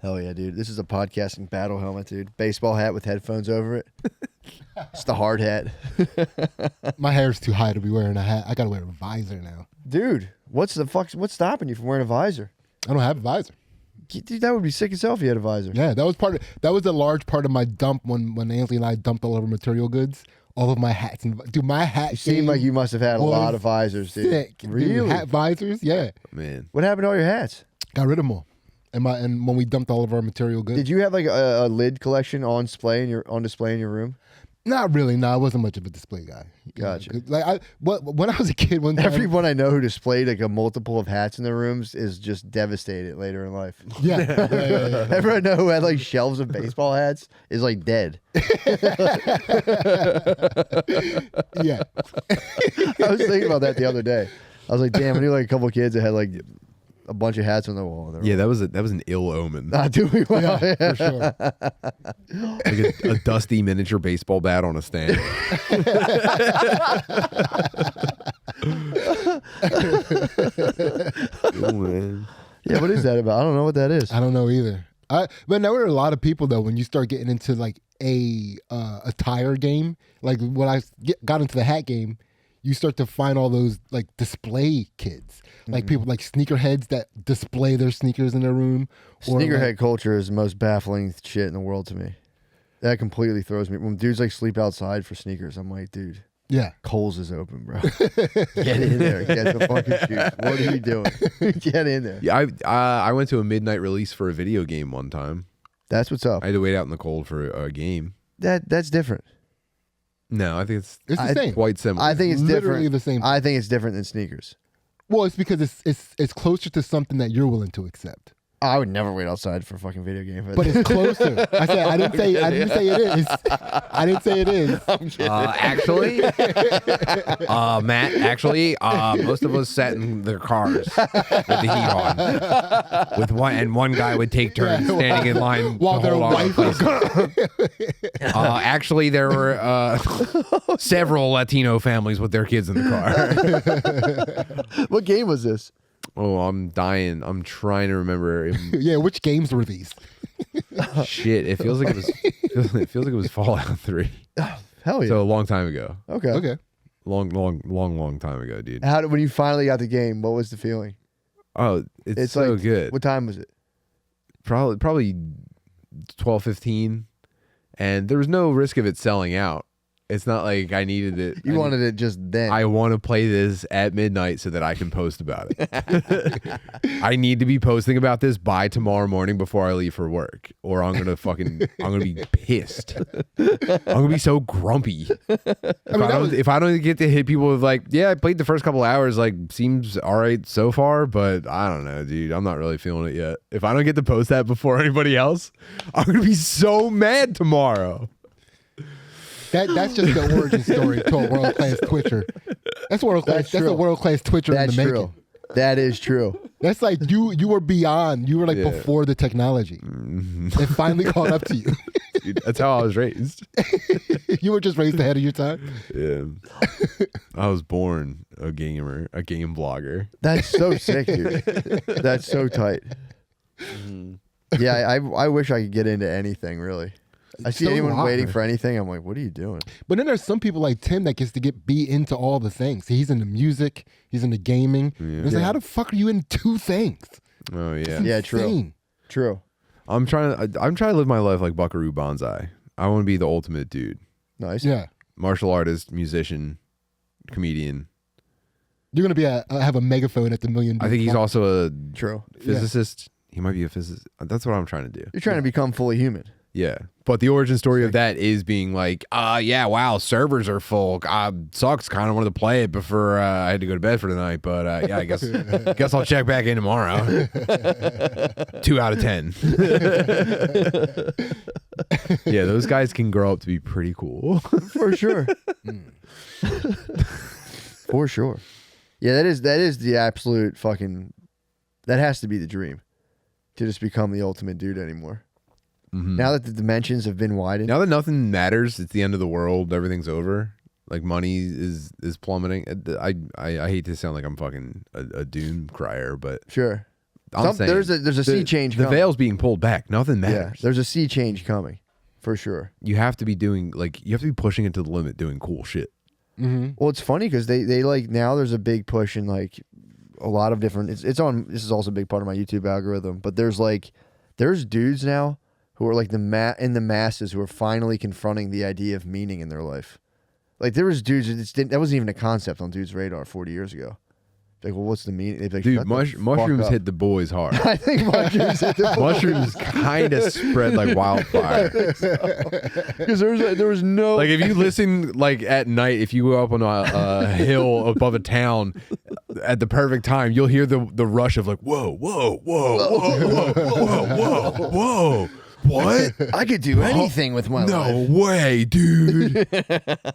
Hell yeah, dude. This is a podcasting battle helmet, dude. Baseball hat with headphones over it. It's the hard hat. My hair's too high to be wearing a hat. I gotta wear a visor now. Dude, what's stopping you from wearing a visor? I don't have a visor. Dude, that would be sick as hell if you had a visor. Yeah, that was a large part of my dump when Anthony and I dumped all over material goods. All of my hats and dude, my hat. You seem like you must have had a lot of visors, dude. Sick, really? Dude, hat visors, yeah. Man, What happened to all your hats? Got rid of them all. And when we dumped all of our material goods. Did you have like a lid collection on display in your room? Not really. No, I wasn't much of a display guy. Gotcha. Like when I was a kid, one time, Everyone I know who displayed like a multiple of hats in their rooms is just devastated later in life. Yeah. Everyone I know who had like shelves of baseball hats is like dead. Yeah. I was thinking about that the other day. I was like, damn, I knew like a couple of kids that had like a bunch of hats on the wall. yeah, that was an ill omen. Not doing well. Yeah, for sure. Like a dusty miniature baseball bat on a stand. Oh, man. Yeah, what is that about? I don't know what that is. I don't know either. But there were a lot of people though when you start getting into like a tire game, like when I got into the hat game, you start to find all those like display kids, like people like sneakerheads that display their sneakers in their room. Sneakerhead culture is the most baffling shit in the world to me. That completely throws me. When dudes like sleep outside for sneakers, I'm like, dude, Yeah. Kohl's is open, bro. Get in there. Get the fucking shoes. What are you doing? Get in there. Yeah, I went to a midnight release for a video game one time. That's what's up. I had to wait out in the cold for a game. That's different. No, I think It's the same. quite similar. I think it's Literally different. the same. I think it's different than sneakers. Well, it's because it's closer to something that you're willing to accept. I would never wait outside for a fucking video game. But it's closer. I didn't say it is. I didn't say it is. I'm kidding. Actually, Matt, most of us sat in their cars with the heat on. With one guy would take turns standing in line While to their hold on wife to places. Actually, there were several Latino families with their kids in the car. What game was this? Oh, I'm dying. I'm trying to remember. Yeah, which games were these? Shit, it feels like it was Fallout 3. Hell yeah. So a long time ago. Okay. Okay. Long time ago, dude. When you finally got the game, what was the feeling? Oh, it's so like, good. What time was it? Probably 12:15, and there was no risk of it selling out. It's not like I needed it. You wanted it just then. I want to play this at midnight so that I can post about it. I need to be posting about this by tomorrow morning before I leave for work, or I'm gonna be pissed. I'm gonna be so grumpy. If I don't get to hit people with like, yeah, I played the first couple hours, like seems all right so far, but I don't know, dude. I'm not really feeling it yet. If I don't get to post that before anybody else, I'm gonna be so mad tomorrow. That's just the origin story to a world class Twitcher. That's world class. That's a world class Twitcher That's in the true. making. That is true. That's like you were beyond. You were like Yeah. before the technology. It finally caught up to you. Dude, that's how I was raised. You were just raised ahead of your time. Yeah. I was born a gamer, a game blogger. That's so sick, dude. That's so tight. Yeah, I wish I could get into anything, really. I see So anyone hard. waiting for anything, I'm like, what are you doing? But then there's some people like Tim that gets to be into all the things. He's into music. He's into gaming. And it's like, how the fuck are you in two things? Oh yeah. Yeah, true. Insane. True. I'm trying to live my life like Buckaroo Banzai. I want to be the ultimate dude. Nice. Yeah. Martial artist, musician, comedian. You're gonna have a megaphone at the million. I think he's also a True. physicist. He might be a physicist. That's what I'm trying to do. You're trying to become fully human. Yeah. But the origin story of that is being like, yeah, wow, servers are full. Sucks. Kind of wanted to play it before I had to go to bed for the night. But yeah, I guess I'll check back in tomorrow. 2 out of 10. Yeah, those guys can grow up to be pretty cool. For sure. For sure. Yeah, that is the absolute fucking, that has to be the dream. To just become the ultimate dude anymore. Mm-hmm. Now that the dimensions have been widened. Now that nothing matters, it's the end of the world. Everything's over. Like money is plummeting. I hate to sound like I'm fucking a doom crier, but Sure. I'm saying there's a sea change The coming. veil's being pulled back. Nothing Yeah, matters. there's a sea change coming, for sure. You have to be doing you have to be pushing it to the limit, doing cool shit. Well, it's funny because they like now there's a big push in like a lot of different. It's on. This is also a big part of my YouTube algorithm. But there's dudes now who are like in the masses who are finally confronting the idea of meaning in their life. Like there was dudes that wasn't even a concept on dudes' radar 40 years ago. Like, well, what's the meaning? They'd be like, Dude, "Shut the mushrooms fuck up." hit the boys hard. I think mushrooms hit the Mushrooms kind of spread like wildfire. because there was no Like if you listen like at night, if you go up on a hill above a town at the perfect time, you'll hear the rush of like whoa, whoa, whoa, whoa, whoa, whoa, whoa, whoa. What? I could do anything with my No life. way, dude.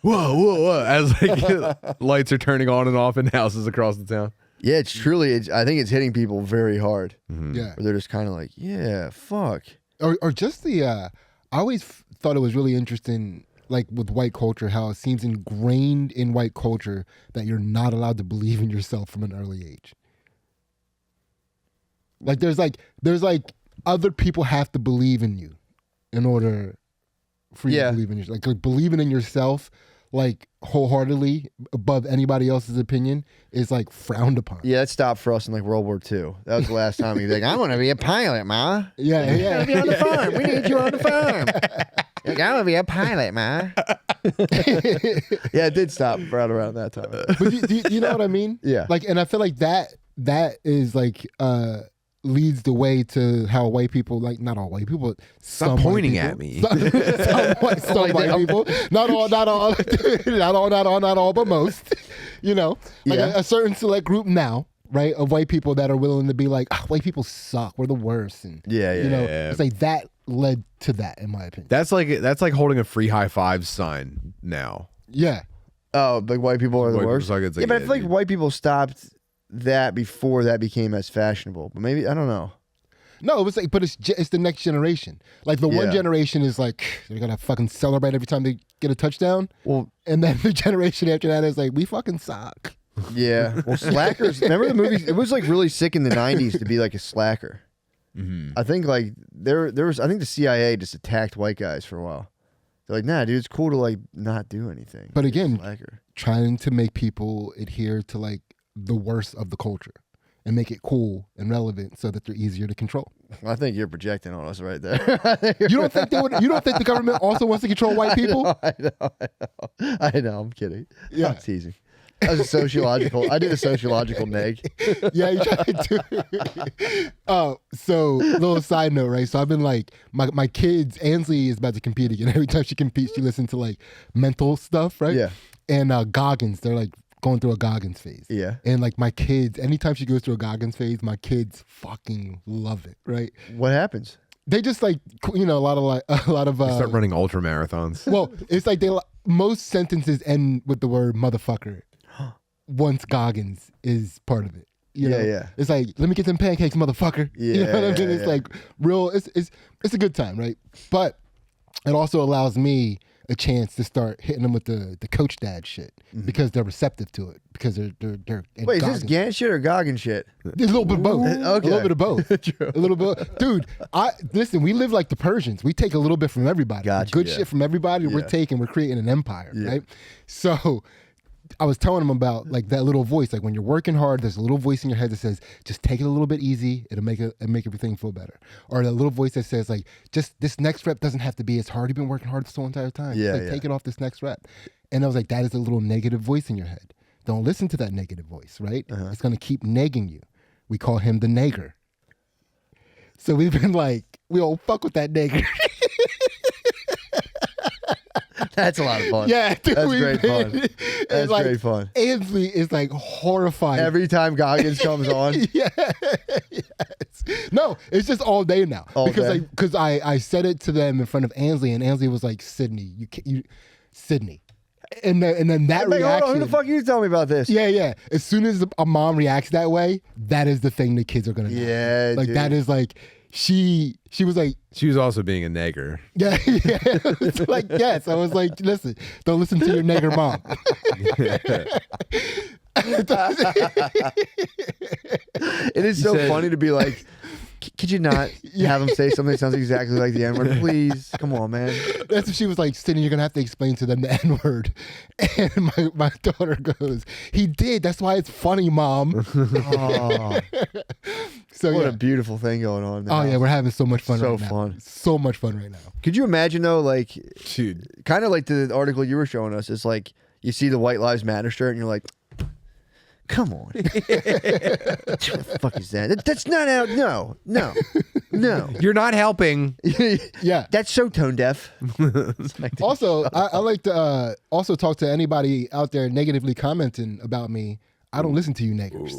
Whoa, whoa, whoa. As like lights are turning on and off in houses across the town. Yeah, it's truly. I think it's hitting people very hard. Yeah. Where they're just kind of like, yeah, fuck. Or just the I always thought it was really interesting, like with white culture, how it seems ingrained in white culture that you're not allowed to believe in yourself from an early age. Like there's other people have to believe in you in order for you to believe in yourself. Like believing in yourself like wholeheartedly above anybody else's opinion is like frowned upon. Yeah, that stopped for us in like World War II. That was the last time he'd be like, I want to be a pilot, Ma. Yeah, yeah. Be on the farm. We need you on the farm. Like, I want to be a pilot, Ma. Yeah, it did stop right around that time. But do you know what I mean? Yeah. Like, and I feel like that is like leads the way to how white people, like not all white people, but Stop some pointing white at me. some white people, not all, not all, but most. You know, like Yeah. a certain select group now, right, of white people that are willing to be like, white people suck, we're the worst, and Yeah, yeah, you know, yeah. it's like that led to that, in my opinion. That's like holding a free high five sign now. Yeah. Oh, like white people are the White people worst? suck, it's like, yeah, but I yeah, feel like dude. white people stopped that before that became as fashionable. But maybe, I don't know. No, it was like, but it's the next generation. Like the one Yeah. generation is like, they're gonna fucking celebrate every time they get a touchdown. Well, And then the generation after that is like, we fucking suck. yeah. Well, slackers, remember the movies? It was like really sick in the 90s to be like a slacker. Mm-hmm. I think like there was, I think the CIA just attacked white guys for a while. They're like, nah, dude, it's cool to like not do anything. But Be a again, slacker. trying to make people adhere to like the worst of the culture and make it cool and relevant so that they're easier to control. I think you're projecting on us right there. You don't think you don't think the government also wants to control white people? I know. I'm kidding. Yeah. I'm teasing. I was a sociological. I did a sociological neg. Yeah, you try to. So little side note, right? So I've been like, my kids, Ansley is about to compete again. Every time she competes, she listens to like mental stuff, right? Yeah. And Goggins, they're like going through a Goggins phase. Yeah. And like my kids, anytime she goes through a Goggins phase, my kids fucking love it, right? What happens? They just like, you know, a lot of Start running ultra marathons. well, it's like most sentences end with the word motherfucker once Goggins is part of it. You know? Yeah. It's like, let me get some pancakes, motherfucker. You know what I mean? Yeah, It's yeah. like real, it's a good time, right? But it also allows me a chance to start hitting them with the coach dad shit because they're receptive to it because they're Wait, is this Goggins. Gantt shit or Goggin shit? A little bit of both. Okay. A little bit of both. A little bit. Dude, listen, we live like the Persians. We take a little bit from everybody. Gotcha, Good yeah. shit from everybody. We're creating an empire, Yeah. right? So I was telling him about like that little voice. Like when you're working hard, there's a little voice in your head that says, just take it a little bit easy. It'll make everything feel better. Or that little voice that says like, just this next rep doesn't have to be as hard. You've been working hard this whole entire time. Yeah, Like, yeah. take it off this next rep. And I was like, that is a little negative voice in your head. Don't listen to that negative voice, right? It's going to keep negging you. We call him the nagger. So we've been like, we don't fuck with that nigger. That's a lot of fun. Yeah, dude, That's we've great been- fun. it's That's like, great fun. Ansley is like horrified. Every time Goggins comes on, Yeah, yes. No, it's just all day now All day? because I said it to them in front of Ansley, and Ansley was like, Sidney, Sidney, and then that I'm like, hold reaction. on, who the fuck you telling me about this? Yeah. As soon as a mom reacts that way, that is the thing the kids are gonna know. Yeah, like dude. that is like she was like, She was also being a nagger. yeah. It's like, yes. I was like, don't listen to your nigger mom. It is so said- funny to be like, could you not have him say something that sounds exactly like the N-word? Please, come on, man. That's what she was like, Sidney, you're going to have to explain to them the N-word. And my daughter goes, he did. That's why it's funny, Mom. Oh, So what yeah. a beautiful thing going on there. Oh, yeah, we're having so much fun So right now. fun. So much fun right now. Could you imagine, though, like, Dude. kind of like the article you were showing us, it's like you see the White Lives Matter shirt and you're like, come on. What the fuck is that? That's not out. No. You're not helping. Yeah. That's so tone deaf. Also, I like to also talk to anybody out there negatively commenting about me. I don't listen to you niggers.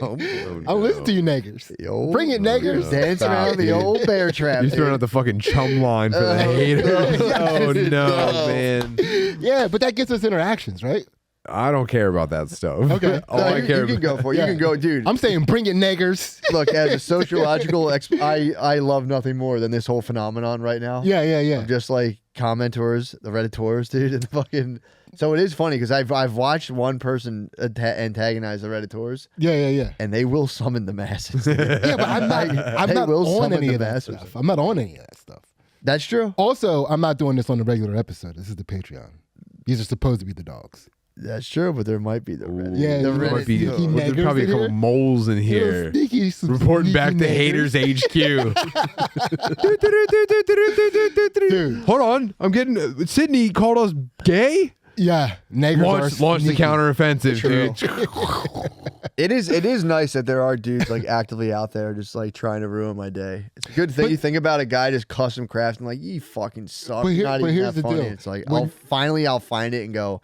Oh, I don't listen to you niggers. the old- Bring it, niggers. Dance around the old bear trap. You're throwing dude. out the fucking chum line for the haters. Oh no, man. Yeah, but that gets us interactions, right? I don't care about that stuff. Okay. All No, I you care can about. go for it. Yeah. You can go, dude. I'm saying bring it, niggers. Look, as a sociological I love nothing more than this whole phenomenon right now. Yeah. Of just like commentors, the Redditors, dude, and fucking. So it is funny because I've watched one person antagonize the Redditors, Yeah. and they will summon the masses. Yeah, but I'm They not will on summon any the of that masses. stuff. I'm not on any of that stuff. That's true. Also, I'm not doing this on the regular episode. This is the Patreon. These are supposed to be the dogs. That's true, but there might be the Reddit. Yeah, the you Reddit. Might be, Sneaky there's niggers probably a in couple here. moles in Little here. sneaky, Reporting back to sneaky Haters niggers. HQ. Dude. Hold on. I'm getting. Sydney called us gay? Yeah, niggers Launch the sneaky. counteroffensive, True. dude. It is nice that there are dudes like actively out there just like trying to ruin my day. It's a good thing. But- You think about a guy just custom crafting like you fucking suck. But here- Not but even here's that the funny. deal. It's like When- I'll find it and go,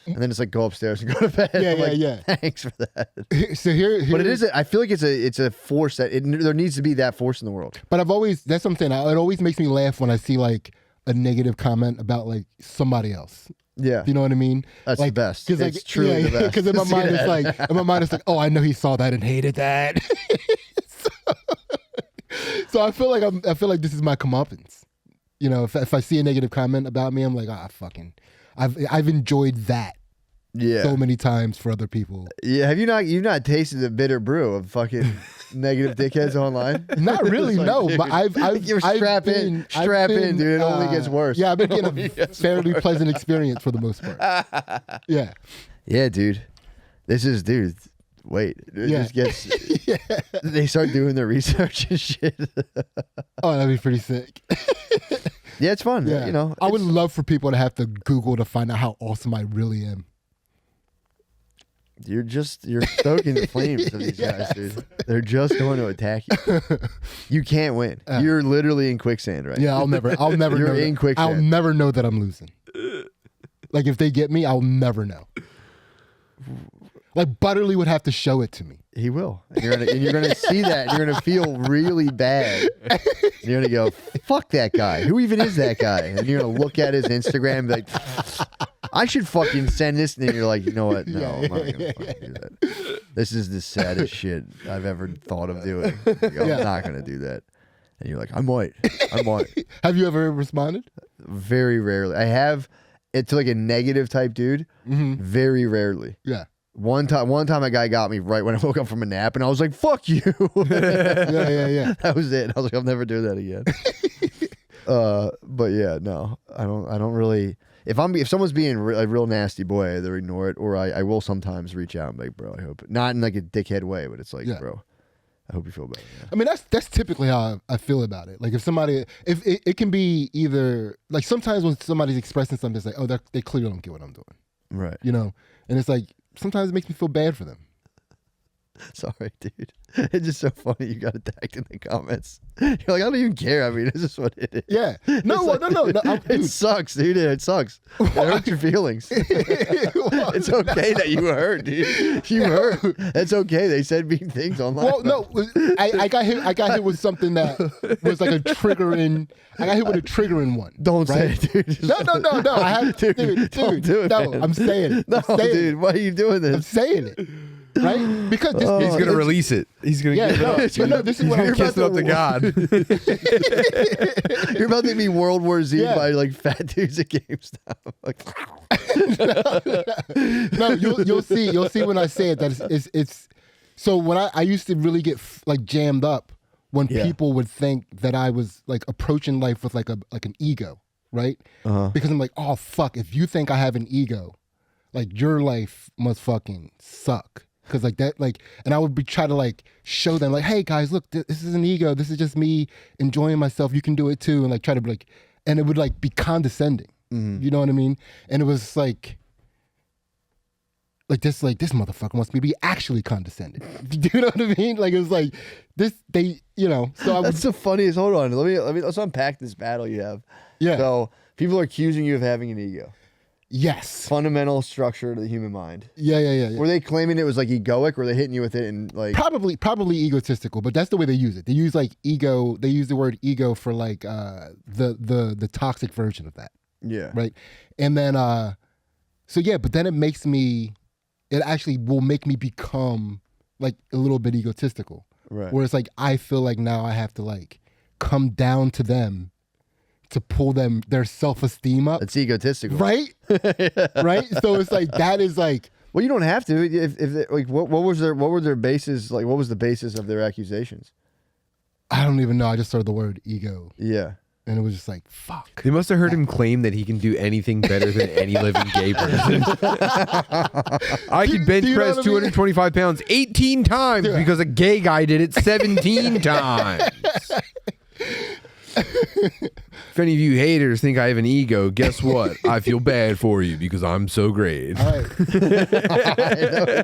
and then it's like go upstairs and go to bed. Yeah, I'm like, yeah. Thanks for that. So here, But it is. I feel like it's a force that there needs to be that force in the world. But that's what I'm saying. It always makes me laugh when I see like a negative comment about like somebody else. Yeah, You know what I mean? that's like, the best. Cause It's like, truly the best. Because in my to see mind it's that. like, oh, I know he saw that and hated that. so I feel like this is my comeuppance. You know, if I see a negative comment about me, I'm like, I've enjoyed that yeah. so many times for other people. Yeah, you've not tasted the bitter brew of fucking negative dickheads online? Not really, Like, no. dude, But I've you're strap in, dude. It only gets worse. Yeah, I've been getting Only a gets fairly pleasant experience for the most part. Yeah. Yeah, dude. Dude. Wait, it Yeah. just gets. They start doing their research and shit. Oh, that'd be pretty sick. Yeah, it's fun. Yeah. You know, I would it's- love for people to have to Google to find out how awesome I really am. You're stoking the flames of these guys, dude. They're just going to attack you. You can't win. You're literally in quicksand right Yeah, I'll never You're know. in quicksand. I'll never know that I'm losing. Like if they get me, I'll never know. Like Butterly would have to show it to me. He will. And you're gonna see that. And you're gonna feel really bad. And you're gonna go, fuck that guy. Who even is that guy? And you're gonna look at his Instagram and be like, I should fucking send this. And then you're like, you know what? No, I'm not gonna fucking do that. This is the saddest shit I've ever thought of doing. You go, Yeah. I'm not gonna do that. And you're like, I'm white. Have you ever responded? Very rarely. I have it to like a negative type dude. Very rarely. Yeah. One time a guy got me right when I woke up from a nap and I was like, fuck you. Yeah. That was it. I was like, I'll never do that again. But yeah, no, I don't really. If someone's being a real nasty boy, I either ignore it or I will sometimes reach out and be like, bro, I hope not in like a dickhead way, but it's like, Yeah. bro, I hope you feel better. Yeah. I mean, that's typically how I feel about it. Like if it can be either like sometimes when somebody's expressing something, it's like, oh, they clearly don't get what I'm doing, Right. you know, and it's like sometimes it makes me feel bad for them. Sorry, dude. It's just so funny you got attacked in the comments. You're like, I don't even care. I mean, this is what it is. Yeah, no, It dude. sucks, dude. It sucks. It hurts your feelings. It's okay that you were hurt, dude. You hurt. It's okay. They said mean things online. Well, no, I got hit with something that was like a triggering. I got hit with a triggering one. Don't right? say it, dude. No. I have, dude, Don't do it, no, man. I'm saying it. No, I'm saying dude. it. Why are you doing I'm this? saying it. right? Because this, He's gonna release it. He's gonna give it up. no, this is what I'm Kiss it up to God. You're about to be World War Z Yeah. by like fat dudes at GameStop. Like, no, you'll see when I say it that it's so when I used to really get like jammed up when people would think that I was like approaching life with like an ego, right? Because I'm like, oh fuck, if you think I have an ego, like your life must fucking suck. Cause like that, like, and I would be try to like show them like, hey guys, look, this is an ego. This is just me enjoying myself. You can do it too, and like try to be like, and it would like be condescending. You know what I mean? And it was like this motherfucker wants me to be actually condescending. Do you know what I mean? Like it was like this. They, you know. So that's the funniest. Hold on, let's unpack this battle you have. Yeah. So people are accusing you of having an ego. Yes. Fundamental structure to the human mind. Yeah. Were they claiming it was like egoic? Or were they hitting you with it and like probably egotistical? But that's the way they use it. They use like ego. They use the word ego for like the toxic version of that. Yeah. Right. And then so yeah, but then it actually will make me become like a little bit egotistical. Right. Where it's like I feel like now I have to like come down to them to pull their self-esteem up. It's egotistical. Right? Right? So it's like that is like, well, you don't have to. If like what were their bases, like what was the basis of their accusations? I don't even know. I just heard the word ego. Yeah. And it was just like, fuck. They must have heard him claim that he can do anything better than any living gay person. I can bench press 225 pounds 18 times because a gay guy did it 17 times. If any of you haters think I have an ego, guess what? I feel bad for you because I'm so great. All right. I know,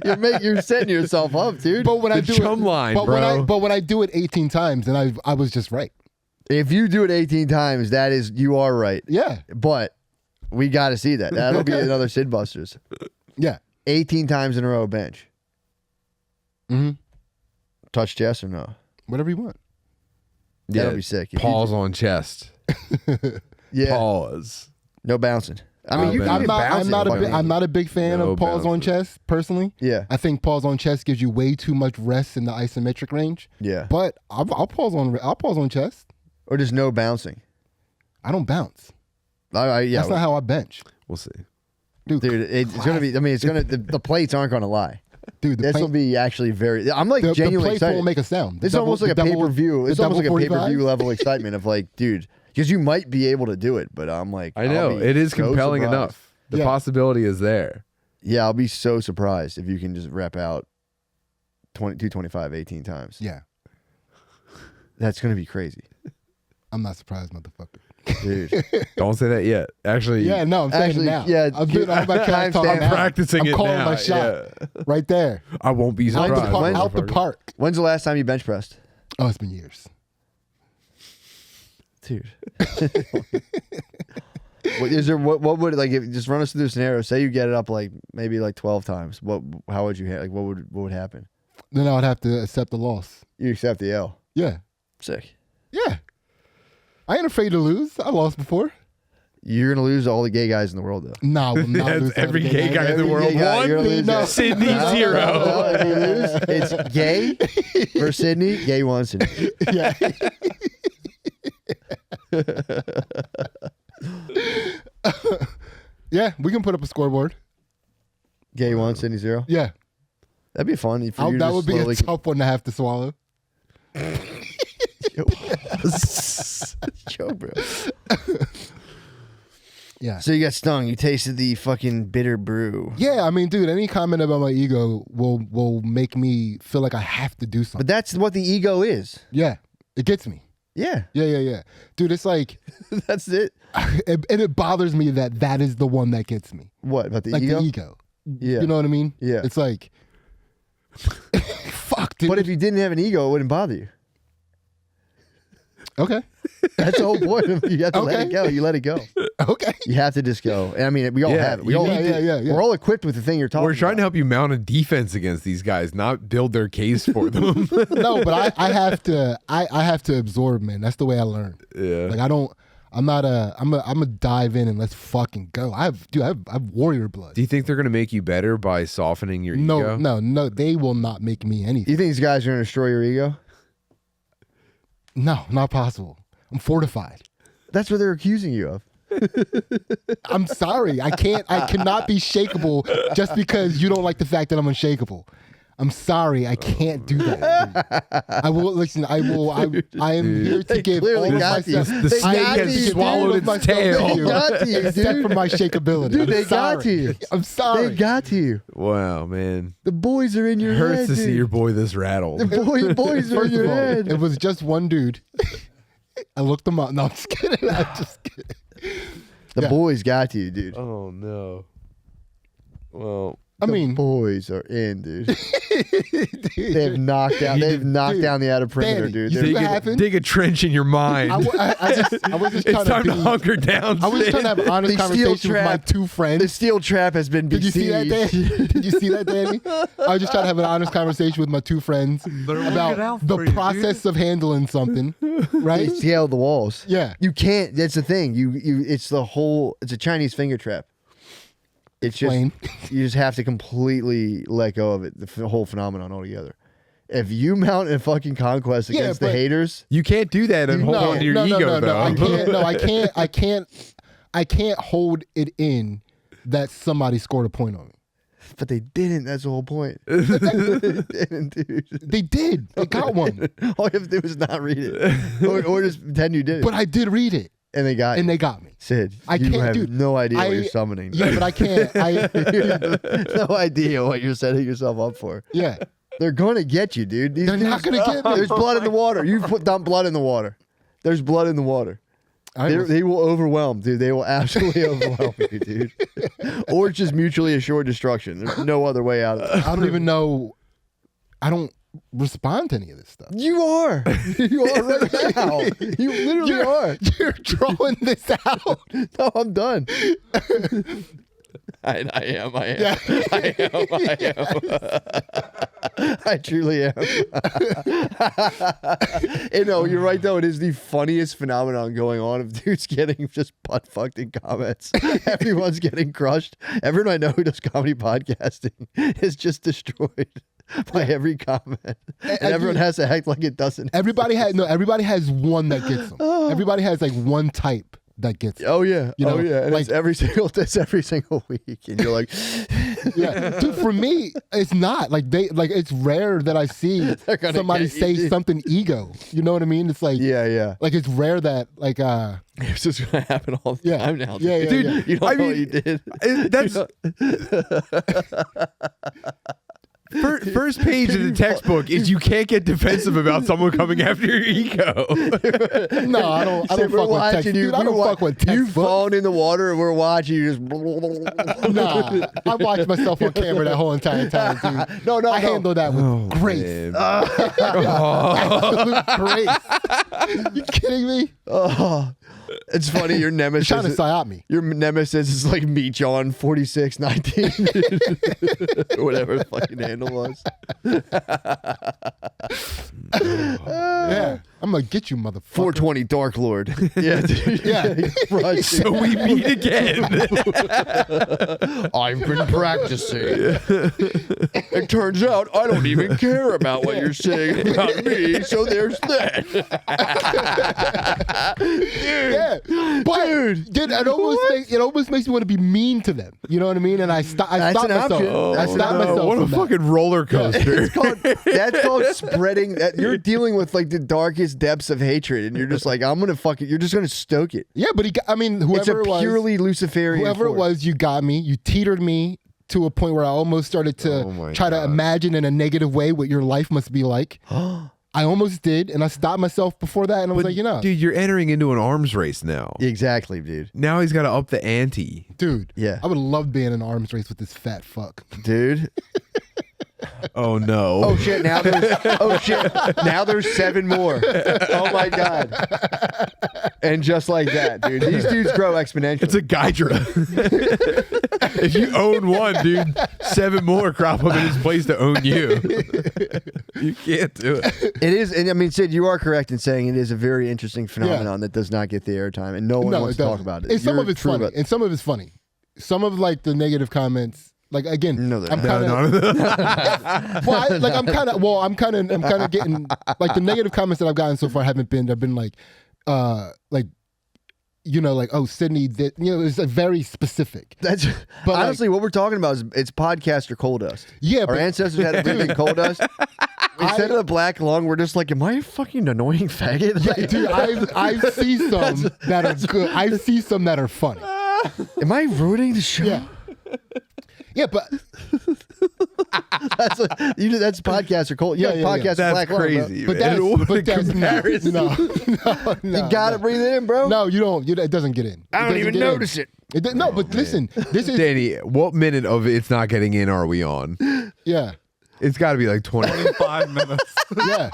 dude. You're setting yourself up, dude. But when I do chum it, line, but bro. when I do it 18 times, then I was just right. If you do it 18 times, you are right. Yeah. But we got to see that. That'll be another Sid Busters. Yeah. 18 times in a row bench. Mm-hmm. Touch chest or no? Whatever you want. That'll be sick. If Pause on chest. Yeah. Pause. No bouncing. I mean, you I'm can not a big fan No of pause on bouncing. chest personally. Yeah. I think pause on chest gives you way too much rest in the isometric range. Yeah. But I'll pause on chest. Or just no bouncing. I don't bounce. Yeah. That's not how I bench. We'll see. Dude, It's gonna be. I mean, it's gonna. The plates aren't gonna lie. dude, This will be actually very. I'm like the genuinely plates excited. won't make a sound. This is almost like a pay per view. It's almost like a pay per view 45s? level excitement of like, dude, because you might be able to do it, but I'm like, I know. I'll be It is so compelling surprised. enough. The Yeah. possibility is there. Yeah, I'll be so surprised if you can just rep out 225 18 times. Yeah. That's gonna be crazy, I'm not surprised, motherfucker. dude. Don't say that yet. Actually, Yeah, no, I'm saying Actually, it now. yeah, I'm doing all my trash talk I'm now. practicing I'm it calling now. my shot Yeah. right there. I won't be Out surprised. the, out the motherfucker. park. When's the last time you bench pressed, Oh, it's been years. dude? What would like if just run us through the scenario? Say you get it up like maybe like 12 times. How would you like? What would happen? Then I would have to accept the loss. You accept the L. Yeah. Sick. Yeah. I ain't afraid to lose. I lost before. You're gonna lose all the gay guys in the world, though. Nah, I'm not That's lose to every the gay guy in the Every world. gay guy, you're One, gonna lose No. it. Sydney No, zero. no, if you lose, it's gay versus Sydney. Gay one Sydney. Yeah. Yeah, we can put up a scoreboard. Gay one Sydney zero. Yeah. That'd be fun. For you That to would be slowly- a tough one to have to swallow. Joe, bro. Yeah. So you got stung. You tasted the fucking bitter brew. Yeah, I mean, dude, any comment about my ego will make me feel like I have to do something. But that's what the ego is. Yeah, it gets me. Yeah, Yeah. Dude, it's like, that's it. and it bothers me that is the one that gets me. What about the Like ego? the ego. Yeah. You know what I mean? Yeah. It's like, fuck, dude. But if you didn't have an ego, it wouldn't bother you. Okay. That's the whole point. You have to let Okay. it go. You let it go. Okay. You have to just go. And I mean, we all Yeah, have it. We all yeah. We're all equipped with the thing you're talking We're trying to about. help you mount a defense against these guys, not build their case for them. No, but I have to absorb, man. That's the way I learn. Yeah. Like I don't I'm a dive in and let's fucking go. I have warrior blood. Do you think they're gonna make you better by softening your ego? No, they will not make me anything. You think these guys are going to destroy your ego? No, not possible. I'm fortified. That's what they're accusing you of. I'm sorry. I cannot be shakeable just because you don't like the fact that I'm unshakable. I'm sorry. I can't do that. I will listen. I am here to give all of myself. The snake has swallowed its tail. They got to you, Except for my shakeability. Dude, they got to you. I'm sorry. They got to you. Wow, man. The boys are in your It hurts head. to see dude. your boy this rattled. The boys are in First your of all, head. it was just one dude. I looked him up. No, I'm just kidding. I'm just kidding. The boys got to you, dude. Oh no. Well, I The mean, boys are in, dude. They've knocked down. They've knocked down the outer perimeter, Danny, dude. you They're- see what happened? dig a trench in your mind. I was just it's trying time to be, hunker down. I was just trying to have an honest The steel conversation with my trap. two the friends. steel trap has been Did you see that, besieged. Danny? Did you see that, Danny? I was just trying to have an honest conversation with my two friends about the process of handling something, They right? scaled the walls. Yeah. You can't. That's the thing. It's the whole. It's a Chinese finger trap. It's just Explain. you just have to completely let go of it. The whole phenomenon altogether. If you mount a fucking conquest Yeah, against the but- haters, You can't do that and hold on to your ego, though. I can't hold it in that somebody scored a point on me. but they didn't. That's the whole point. They didn't, dude. They did. They got one. All you have to do is not read it, or just pretend you did it. But I did read it, and they got and you. they got me. Sid, I you can't, have dude, no idea what you're summoning. Yeah, but I can't. No idea what you're setting yourself up for. Yeah. They're gonna get you, dude. These They're not dudes- gonna get me. There's blood in the water. You dump blood in the water. There's blood in the water. They will overwhelm, dude. They will absolutely overwhelm you, dude. Or it's just mutually assured destruction. There's no other way out of it. I don't even know. I don't respond to any of this stuff. You are. You are right now. You literally are. You're drawing this out. No, I'm done. I am. Yeah. I truly am. You know, you're right though. It is the funniest phenomenon going on of dudes getting just butt fucked in comments. Everyone's getting crushed. Everyone I know who does comedy podcasting is just destroyed by every comment, and everyone has to act like it doesn't. Everybody has one that gets them. Everybody has like one type that gets them. Oh yeah, You know, oh yeah, and like- it's every single week, and you're like, Yeah. Dude, for me, it's not like it's rare that I see gonna somebody get you, say dude. something ego. You know what I mean? It's like yeah. like it's rare that like It's just gonna happen all the Yeah. time now. Yeah, dude. yeah, yeah. You don't I know mean, what you did. That's first page of the textbook is you can't get defensive about someone coming after your ego. no, I don't Say, fuck with text. Dude, I don't fuck with You textbooks. falling in the water, and we're watching you just. Nah, I watched myself on camera that whole entire time, dude. No, I handled that with grace. Man. Absolute grace. You kidding me? Oh, it's funny. Your You're nemesis. trying to psyop me. Your nemesis is like me, John 4619, whatever the fucking handle was. Yeah. I'm gonna get you, motherfucker. 420 Dark Lord. Yeah, dude. Yeah. Right. So we meet again. I've been practicing. It turns out I don't even care about what you're saying about me, so there's that. Yeah, but dude, it almost makes me want to be mean to them. You know what I mean? And I stop That's an myself. option. I stop myself. What a from that. fucking roller coaster. That's called spreading. You're dealing with like the darkest depths of hatred, and you're just like, I'm gonna fuck it. You're just gonna stoke it. Yeah, but It's a whoever it was, purely Luciferian. whoever it force. was, you got me. You teetered me to a point where I almost started Oh to my try to God. imagine in a negative way what your life must be like. I almost did, and I stopped myself before that, and I was like, Dude, you're entering into an arms race now. Exactly, dude. Now he's got to up the ante. dude, Yeah. I would love being in an arms race with this fat fuck. Dude. Oh no. Oh shit! Now there's 7 more. Oh my god! And just like that, dude, these dudes grow exponentially. It's a Gydra. If you own one, dude, 7 more crop up in his place to own you. You can't do it. It is, and I mean, Sid, you are correct in saying it is a very interesting phenomenon that does not get the airtime, and no one wants to talk about it. And some You're of it's true funny. about- And some of it's funny. Some of like the negative comments, like again, No, they're I'm not. kind of I'm kind of getting like the negative comments that I've gotten so far haven't been. They've been like, oh, Sidney, it's like very specific. That's But honestly what we're talking about is it's podcast or coal dust. Yeah, Our but ancestors had to breathe in coal dust. Instead of the black lung, we're just like, am I a fucking annoying faggot? yeah, dude, I see some that are good. I see some that are funny. Am I ruining the show? Yeah. Yeah, but That's podcast or coal. Yeah, Yeah, podcast or That's black lung, bro. crazy. but man. What a that's comparison. no. You gotta breathe it in, bro. No, you don't. It doesn't get in. I don't even notice it. No, but listen, this is Danny, what minute of it's not getting in are we on? yeah. It's got to be like 20. 5 minutes. Yeah.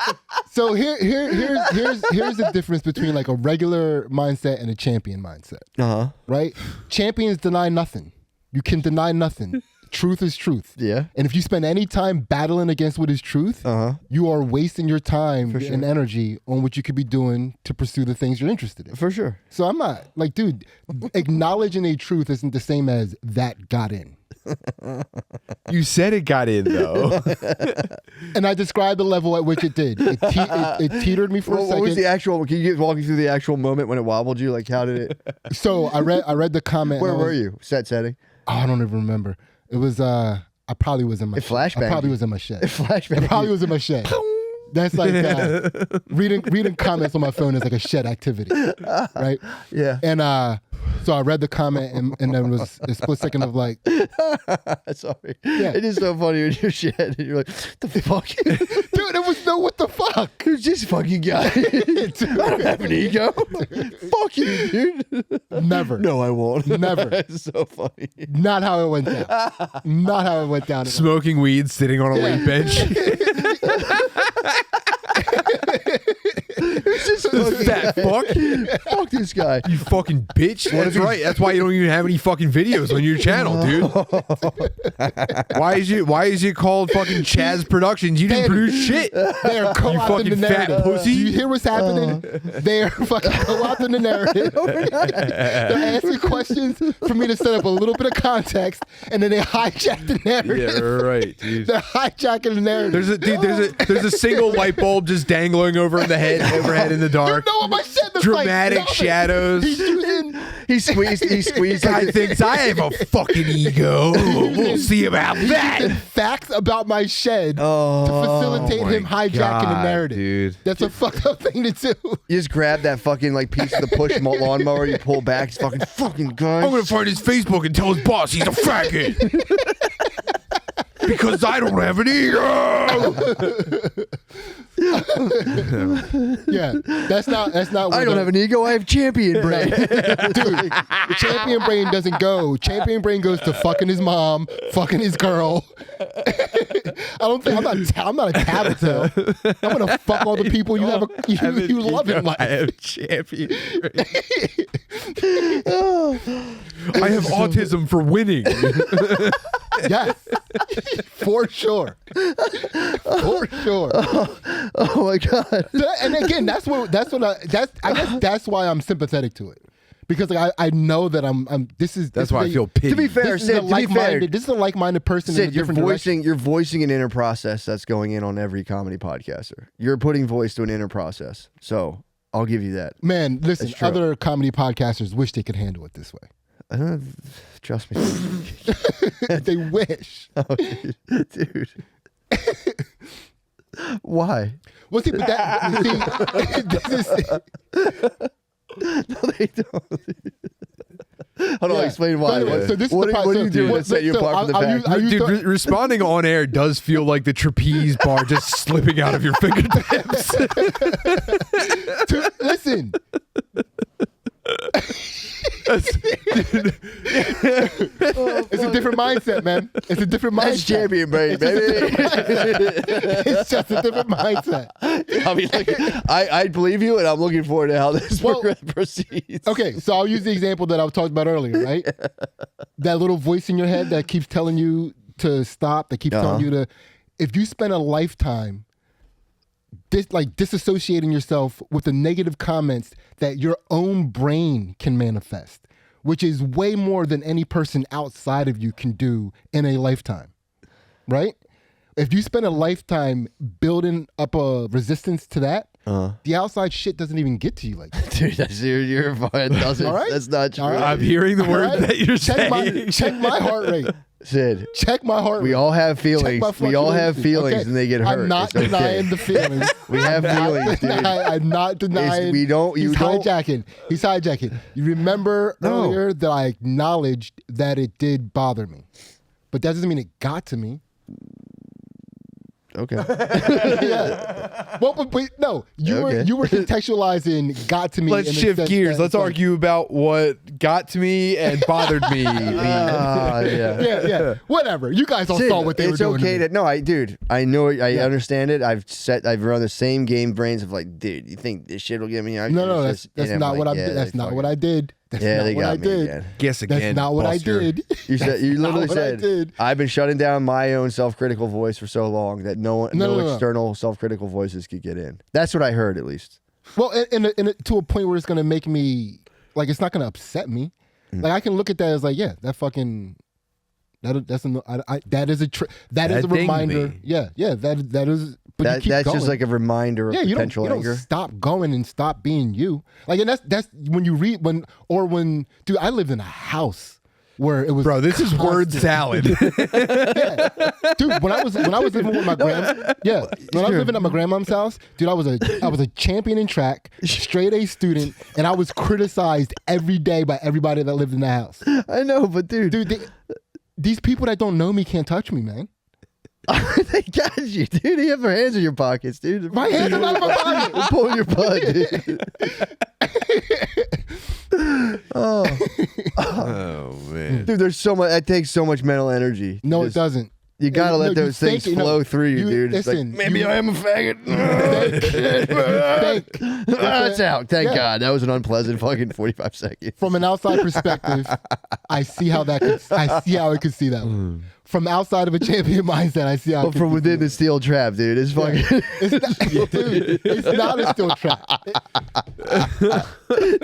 So here's the difference between like a regular mindset and a champion mindset, Uh huh. right? Champions deny nothing. You can deny nothing. Truth is truth. Yeah. And if you spend any time battling against what is truth, you are wasting your time and energy on what you could be doing to pursue the things you're interested in. For sure. So I'm not like, dude, acknowledging a truth isn't the same as that got in. You said it got in, though. And I described the level at which it did. It teetered me for a What second. was the actual? Can you walk me through the actual moment when it wobbled you? Like, how did it? So I read the comment. Where and I were was- you? Set setting. Oh, I don't even remember. It was I probably was in my It flashbanged I probably you. was in my shed. It flashbanged I probably you. was in my shed. That's like reading comments on my phone is like a shed activity, right? Yeah. And so I read the comment and then it was a split second of like, Sorry. Yeah. It is so funny when you're shit and you're like, the fuck? dude, it was no what the fuck? Who's this fucking guy? I don't have an ego. Fuck you, dude. Never. No, I won't. Never. It's so funny. Not how it went down. Not how it went down. at all. Smoking weed, sitting on a weight bench. It's just fucking Fat fuck. fuck this guy. You fucking bitch. That's right. That's why you don't even have any fucking videos on your channel, dude. Why is it called fucking Chaz Productions? You didn't produce shit. They are co-opting fucking the fat narrative. pussy. Do you hear what's happening? They are fucking co-opting the narrative. They're asking questions for me to set up a little bit of context, and then they hijack the narrative. Yeah, right, dude. They're hijacking the narrative. There's a single light bulb just dangling overhead in the dark. You know what my shit looks Dramatic like? shadoes. He's using. He squeezed. Guy thinks I have a fucking ego. We'll see about using that. facts about my shed to facilitate Oh my him hijacking the God, narrative. dude. That's a fucked up thing to do. You just grab that fucking like piece of the push lawnmower. You pull back. It's fucking guy. I'm gonna find his Facebook and tell his boss he's a faggot. Because I don't have an ego. Yeah, that's not. I don't have an ego. I have champion brain. Dude, champion brain doesn't go. Champion brain goes to fucking his mom, fucking his girl. I'm not a tattletale. I'm gonna fuck all the people you you love in life. I have champion. I have autism for winning. Yes, for sure, for sure. Oh my god. And again, I guess that's why I'm sympathetic to it, because like I know that That's why I feel pity. To be fair, This is Sid, a to be fair, like-minded person in a Sid, you're different direction. voicing an inner process that's going in on every comedy podcaster. You're putting voice to an inner process. So I'll give you that. Man, listen, That's true. other comedy podcasters wish they could handle it this way. Trust me. They wish. Oh, dude. Why? Well, see, but this is, No, they don't. Hold on, Yeah. explain why. Anyway, so this is what the are you doing to set you apart from the I'll back? use Dude, the- responding on air does feel like the trapeze bar just slipping out of your fingertips. Listen. It's a different mindset, man. It's a different mindset. That's champion brain, baby. It's just a different mindset. I mean, I believe you, and I'm looking forward to how this proceeds. Okay, so I'll use the example that I talked about earlier, right? That little voice in your head that keeps telling you to stop, that keeps telling you to. If you spend a lifetime disassociating yourself with the negative comments that your own brain can manifest, which is way more than any person outside of you can do in a lifetime, right? If you spend a lifetime building up a resistance to that, the outside shit doesn't even get to you like that. Dude, you're fine. All right? That's not true. All right? I'm hearing the words that you're saying. Check my heart rate. Sid, check my heart rate. We all have feelings. We all have feelings, and they get hurt. I'm not denying the feelings. We have feelings, dude. I'm not denying. He's hijacking. He's hijacking. You remember earlier that I acknowledged that it did bother me, but that doesn't mean it got to me. Okay. Yeah. Well, but no, you were contextualizing got to me. Let's shift gears. Let's argue about what got to me and bothered me. Yeah. Whatever. You guys all saw what they were doing. It's okay to I know. I understand it. I've run the same game brains of like, dude, you think this shit will get me? No, that's not what I did. That's not what I did. They got me again. Guess again. That's not what Buster. I did. You literally said, I've been shutting down my own self-critical voice for so long that no external self-critical voices could get in. That's what I heard, at least. Well, to a point where it's going to make me, like, it's not going to upset me. Like, I can look at that as like, yeah, that fucking, that is a reminder. Yeah, that is. But that's going. just like a reminder of potential anger. Don't stop going and stop being you. Like, and that's when you read when dude, I lived in a house where it was. Bro, this is word salad. Yeah. Dude, when I was living with my grandma, when I was living at my grandmom's house, dude, I was a champion in track, straight A student, and I was criticized every day by everybody that lived in the house. I know, but dude, these people that don't know me can't touch me, man. They got you, dude. You have their hands in your pockets, dude. My hands are not in my pocket. They're pulling your butt, dude. Oh man, dude. There's so much. That takes so much mental energy. No, it doesn't. You gotta let those things flow through you, dude. Listen, like, maybe I am a faggot. That's out. Thank God. That was an unpleasant fucking 45 seconds. From an outside perspective, I see how it could see that way. From outside of a champion mindset, I see how. But from within the steel trap, dude, it's fucking. It's not a steel trap,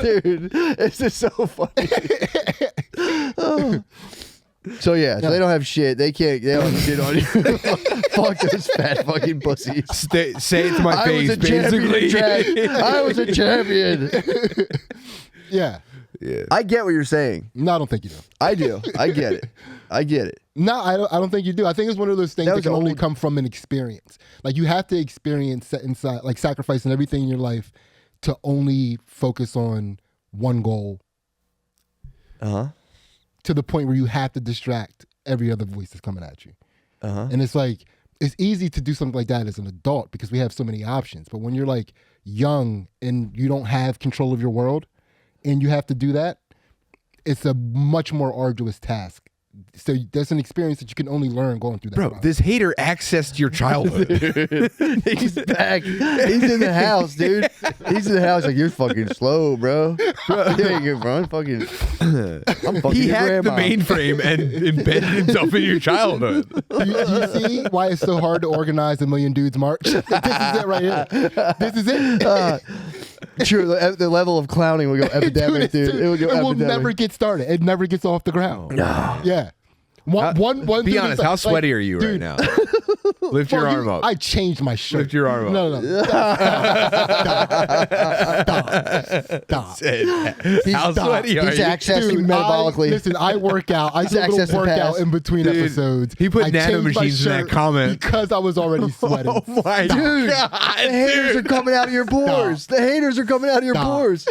dude. It's just so funny. So they don't have shit. They don't have shit on you. Fuck those fat fucking pussies. Say it to my face, basically. I was a champion. Yeah. I get what you're saying. No, I don't think you do. I do. I get it. No, I don't think you do. I think it's one of those things that can only come from an experience. Like, you have to experience inside, like, sacrificing everything in your life to only focus on one goal. To the point where you have to distract every other voice that's coming at you. And it's like, it's easy to do something like that as an adult because we have so many options. But when you're like young and you don't have control of your world and you have to do that, it's a much more arduous task. So that's an experience that you can only learn going through that. Bro, this hater accessed your childhood. He's back. He's in the house, dude. He's in the house like, you're fucking slow, bro. I'm fucking he hacked the mainframe and embedded himself in your childhood. Do you see why it's so hard to organize a Million Dudes March? This is it right here. This is it. Sure, the level of clowning will go epidemic, dude. It will never get started. It never gets off the ground. No. Yeah. One be honest, how sweaty are you right now? Lift your arm up. I changed my shirt. Lift your arm up. No. Stop. How sweaty are you? He's accessing metabolically. Listen, I work out. I do a little workout in between episodes. He put nano machines in that comment. Because I was already sweating. Oh my dude. God. The haters are coming out of your pores. The haters are coming out of your pores.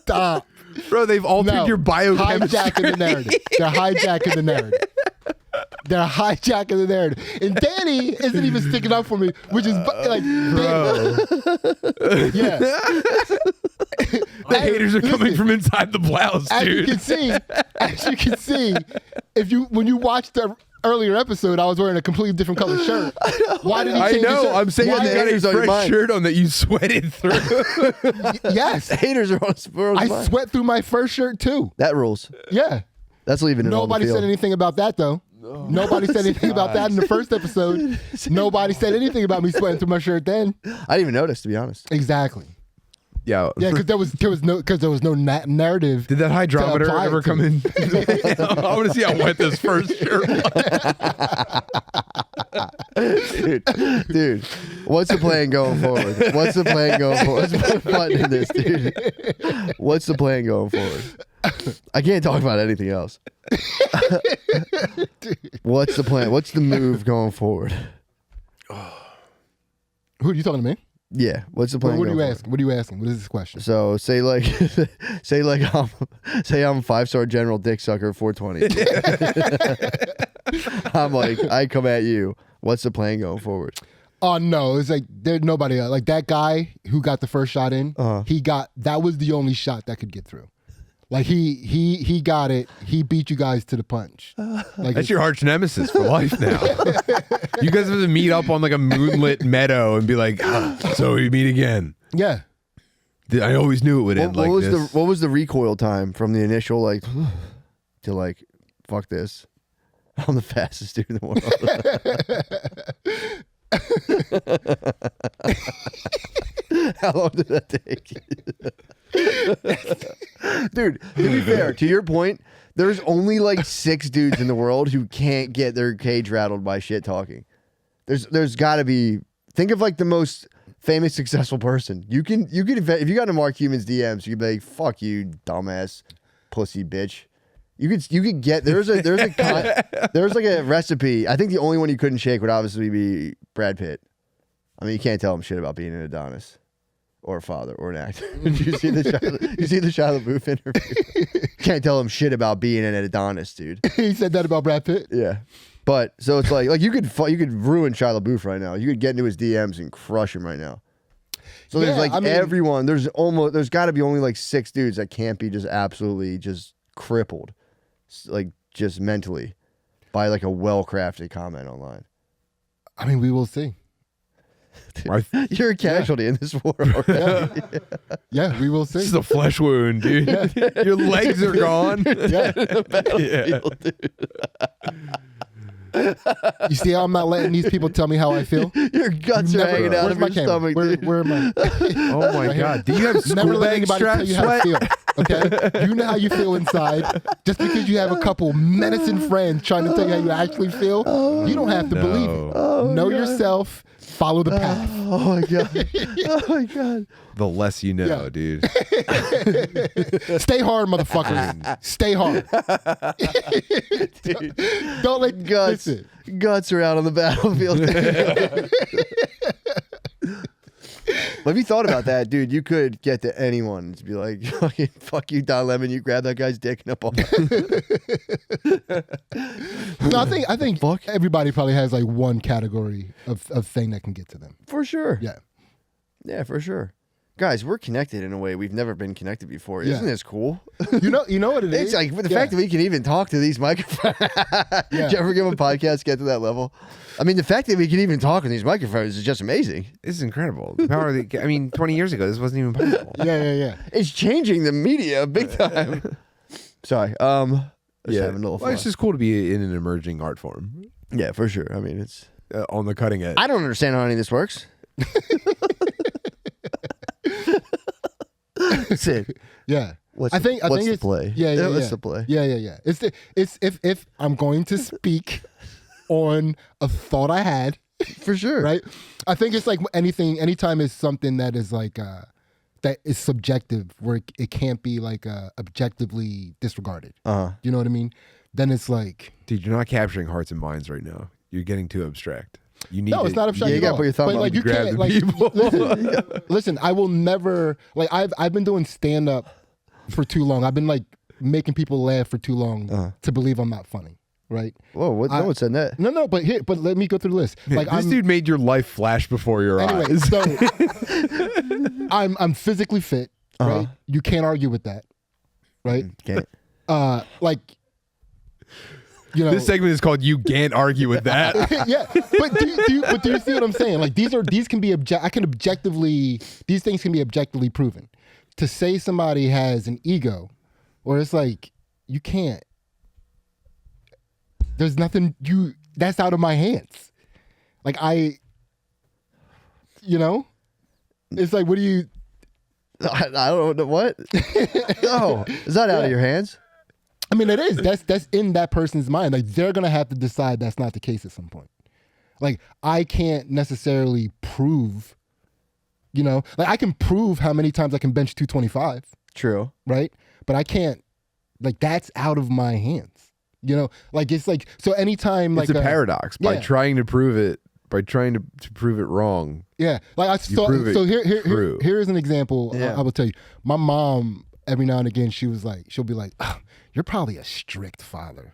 Stop. Bro, they've altered your biochemistry. Hijacking the narrative. They're hijacking the narrative. They're hijacking the narrative. And Danny isn't even sticking up for me, which is like, bro. yeah. The haters are coming from inside the blouse, as dude. you can see, when you watched the earlier episode, I was wearing a completely different color shirt. Why did he change his shirt? I'm saying Why you the got haters a on your fresh mind? shirt on that you sweated through. Yes. Haters are on Spurs. I sweat through my first shirt too. That rules. Yeah. That's leaving it on the Nobody field. said anything about that though. Nobody said anything about that in the first episode. Nobody said anything about me sweating through my shirt then. I didn't even notice, to be honest. Exactly. Yeah. Yeah, because there was no narrative. Did that hydrometer apply ever it to come in? I want to see how wet this first shirt was. Dude, what's the plan going forward? What's the plan going forward? Let's put a button in this, dude. What's the plan going forward? I can't talk about anything else. What's the plan? What's the move going forward? Who are you talking to me? Yeah, what's the plan? What are you going asking? What are you asking? What is this question? So say I'm 5-star General Dick Sucker 420. I'm like, I come at you. What's the plan going forward? Oh no, it's like there's nobody else. Like that guy who got the first shot in, that was the only shot that could get through. Like he got it. He beat you guys to the punch. Like That's your arch nemesis for life now. You guys have to meet up on like a moonlit meadow and be like, so we meet again. yeah. I always knew it would end What like was this. what was the recoil time from the initial like to like fuck this? I'm the fastest dude in the world. How long did that take? Dude, to be fair, to your point, there's only like 6 dudes in the world who can't get their cage rattled by shit talking. There's got to be. Think of like the most famous successful person. You can if you got to Mark Cuban's DMs, you could be like, "Fuck you, dumbass, pussy bitch." You could get there's like a recipe. I think the only one you couldn't shake would obviously be Brad Pitt. I mean, you can't tell him shit about being an Adonis or a father or an actor. Did you see the Shia LaBeouf interview? Can't tell him shit about being an Adonis, dude. He said that about Brad Pitt. Yeah, but so it's like you could ruin Shia LaBeouf right now. You could get into his DMs and crush him right now. So there's like everyone. There's got to be only like 6 dudes that can't be just absolutely just crippled, like just mentally, by like a well-crafted comment online. I mean, we will see. You're a casualty in this war. Yeah, we will see. This is a flesh wound, dude. Your legs are gone. Yeah. You see how I'm not letting these people tell me how I feel? Your guts are hanging out of your stomach. dude. Where am I? Oh my god. Do you have Never school let bag anybody strap tell you how to sweat? feel. Okay, you know how you feel inside. Just because you have a couple menacing friends trying to tell you how you actually feel, you don't have to believe it. Know yourself. Follow the path. Oh my god. Oh my god. The less you know, Yeah. dude. Stay hard, motherfuckers. Stay hard. Don't let Guts. listen. Guts are out on the battlefield. But if you thought about that, dude, you could get to anyone to be like, fucking fuck you, Don Lemon. You grab that guy's dick and up on. No, I think Fuck. everybody probably has like one category of thing that can get to them. For sure. Yeah. Yeah, for sure. Guys, we're connected in a way we've never been connected before. Yeah. Isn't this cool? You know what it is? It's like the fact that we can even talk to these microphones. Did you ever give a podcast get to that level? I mean, the fact that we can even talk on these microphones is just amazing. This is incredible. The power of 20 years ago, this wasn't even possible. Yeah. It's changing the media big time. Sorry. Just having a little Well, fun. it's just cool to be in an emerging art form Yeah, for sure. I mean, it's. on the cutting edge. I don't understand how any of this works. That's it. Yeah. What's I think the it's play? Yeah. What's the play? Yeah. It's if I'm going to speak on a thought I had, For sure. right? I think it's like anytime it's something that is like that is subjective, where it can't be like objectively disregarded. You know what I mean? Then it's like, Dude, you're not capturing hearts and minds right now. You're getting too abstract. You need no, it's not abstract you at gotta all. put your thumb But up like and you grab can't the like people. listen, I will never like I've been doing stand up for too long. I've been like making people laugh for too long to believe I'm not funny, right? Whoa, no one said that. No, but let me go through the list. Like This dude made your life flash before your anyway, eyes. so I'm physically fit. right? You can't argue with that, right? Can't. Like, you know, This segment is called "You Can't Argue with That." yeah, but do you see what I'm saying? Like these can be these things can be objectively proven. To say somebody has an ego, or it's like you can't. There's nothing that's out of my hands. Like it's like, what do you? I don't know what. No, is that out of your hands? I mean, it is. That's in that person's mind. Like they're gonna have to decide that's not the case at some point. Like I can't necessarily prove, like I can prove how many times I can bench 225. True. Right? But I can't. Like that's out of my hands. Like it's like so. Anytime It's like a paradox. By trying to prove it, by trying to prove it wrong. Yeah. Like I saw. So here's an example. Yeah. I will tell you. My mom, every now and again, she'll be like, oh, "You're probably a strict father."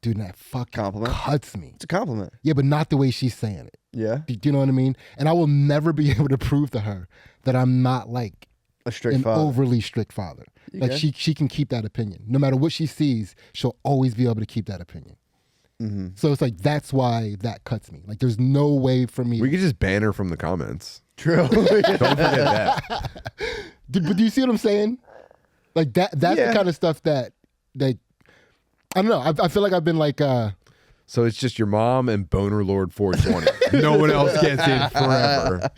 Dude, that fucking Compliment. cuts me. It's a compliment. Yeah, but not the way she's saying it. Yeah. Do you know what I mean? And I will never be able to prove to her that I'm not like A strict an father. overly strict father. Like Okay. she can keep that opinion. No matter what she sees, she'll always be able to keep that opinion. Mm-hmm. So it's like that's why that cuts me. Like there's no way for me. We could just ban her from the comments. True. Don't forget that. But do you see what I'm saying? Like that's the kind of stuff that I don't know. I feel like I've been like So it's just your mom and Boner Lord 420. No one else gets in forever.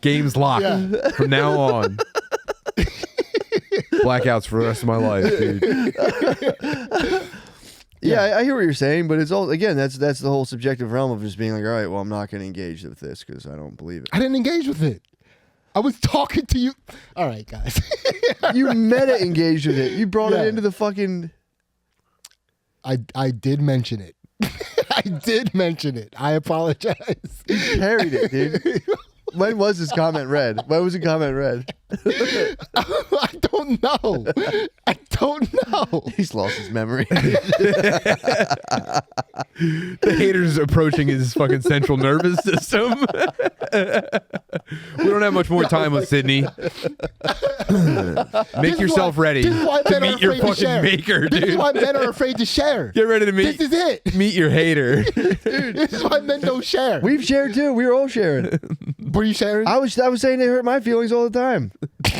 Game's locked from now on. Blackouts for the rest of my life, dude. Yeah, I hear what you're saying, but it's all again. That's the whole subjective realm of just being like, all right, well, I'm not going to engage with this because I don't believe it. I didn't engage with it. I was talking to you. All right, guys. You meta engaged with it. You brought Yeah. it into the fucking. I did mention it. I did mention it. I apologize. You carried it, dude. When was this comment read? When was the comment read? I don't know. I don't know. He's lost his memory. The hater's approaching his fucking central nervous system. We don't have much more time with Sydney. Make yourself ready This is why to men are meet your afraid to fucking share. maker, This is dude. why men are afraid to share. Get ready to meet. This is it. Meet your hater. This is why men don't share. We've shared too. We were all sharing. Were you sharing? I was saying they hurt my feelings all the time.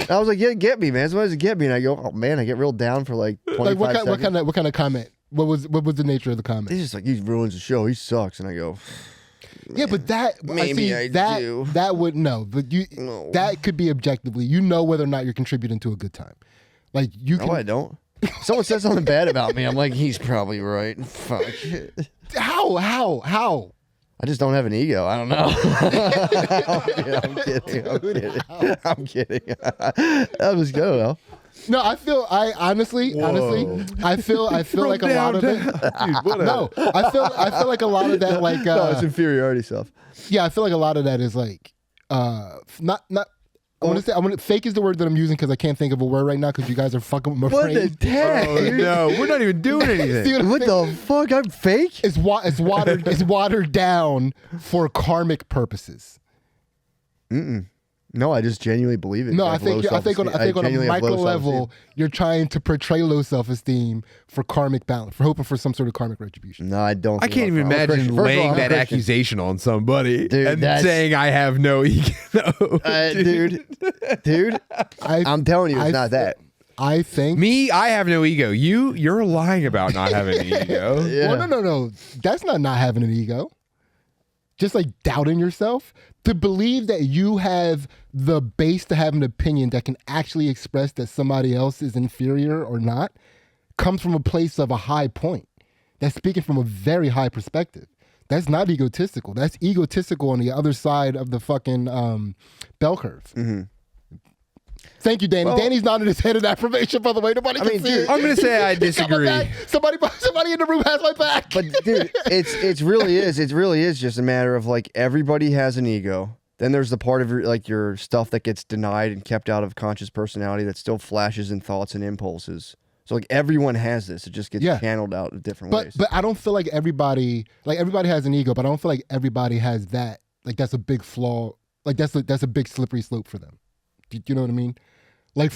I was like, yeah, get me, man. Somebody does get me, and I go, oh man, I get real down for like 25 Like seconds. what kind of comment? What was the nature of the comment? He's just like, he ruins the show. He sucks, and I go, Yeah, but that Maybe I that do. that would no, but No. that could be objectively. You know whether or not you're contributing to a good time. Like you no, can. I don't. Someone says something bad about me. I'm like, he's probably right. Fuck. How? I just don't have an ego. I don't know. I'm kidding. I'm kidding. That was good, though. No, I honestly, I feel like a lot of it. No, I feel like a lot of that, like, No, it's inferiority stuff. yeah, I feel like a lot of that is like, not. I want to fake is the word that I'm using because I can't think of a word right now because you guys are fucking with my What the brain. heck? Oh no, we're not even doing See anything. what I'm What saying? the fuck? I'm fake? It's watered down for karmic purposes. No, I just genuinely believe it. No, I I think on a micro level, you're trying to portray low self-esteem for karmic balance, for hoping for some sort of karmic retribution. No, I don't. I can't even imagine laying that accusation on somebody Dude, and that's- saying I have no ego. Dude, I'm telling you, it's not that. I think Me, I have no ego. You're lying about not having an ego. Yeah. Well, no. That's not having an ego. Just like doubting yourself. To believe that you have the base to have an opinion that can actually express that somebody else is inferior or not comes from a place of a high point. That's speaking from a very high perspective. That's not egotistical. That's egotistical on the other side of the fucking bell curve. Mm-hmm. Thank you, Danny. Well- Danny's nodding his head in affirmation, by the way. Nobody can see it. I'm going to say I He's got my disagree. back. Somebody in the room has my back. But dude, it really is just a matter of like everybody has an ego. Then there's the part of your stuff that gets denied and kept out of conscious personality that still flashes in thoughts and impulses. So like everyone has this. It just gets channeled out in different ways. But I don't feel like everybody has an ego, but I don't feel like everybody has that. Like that's a big flaw. Like that's a big slippery slope for them. Do you know what I mean? Like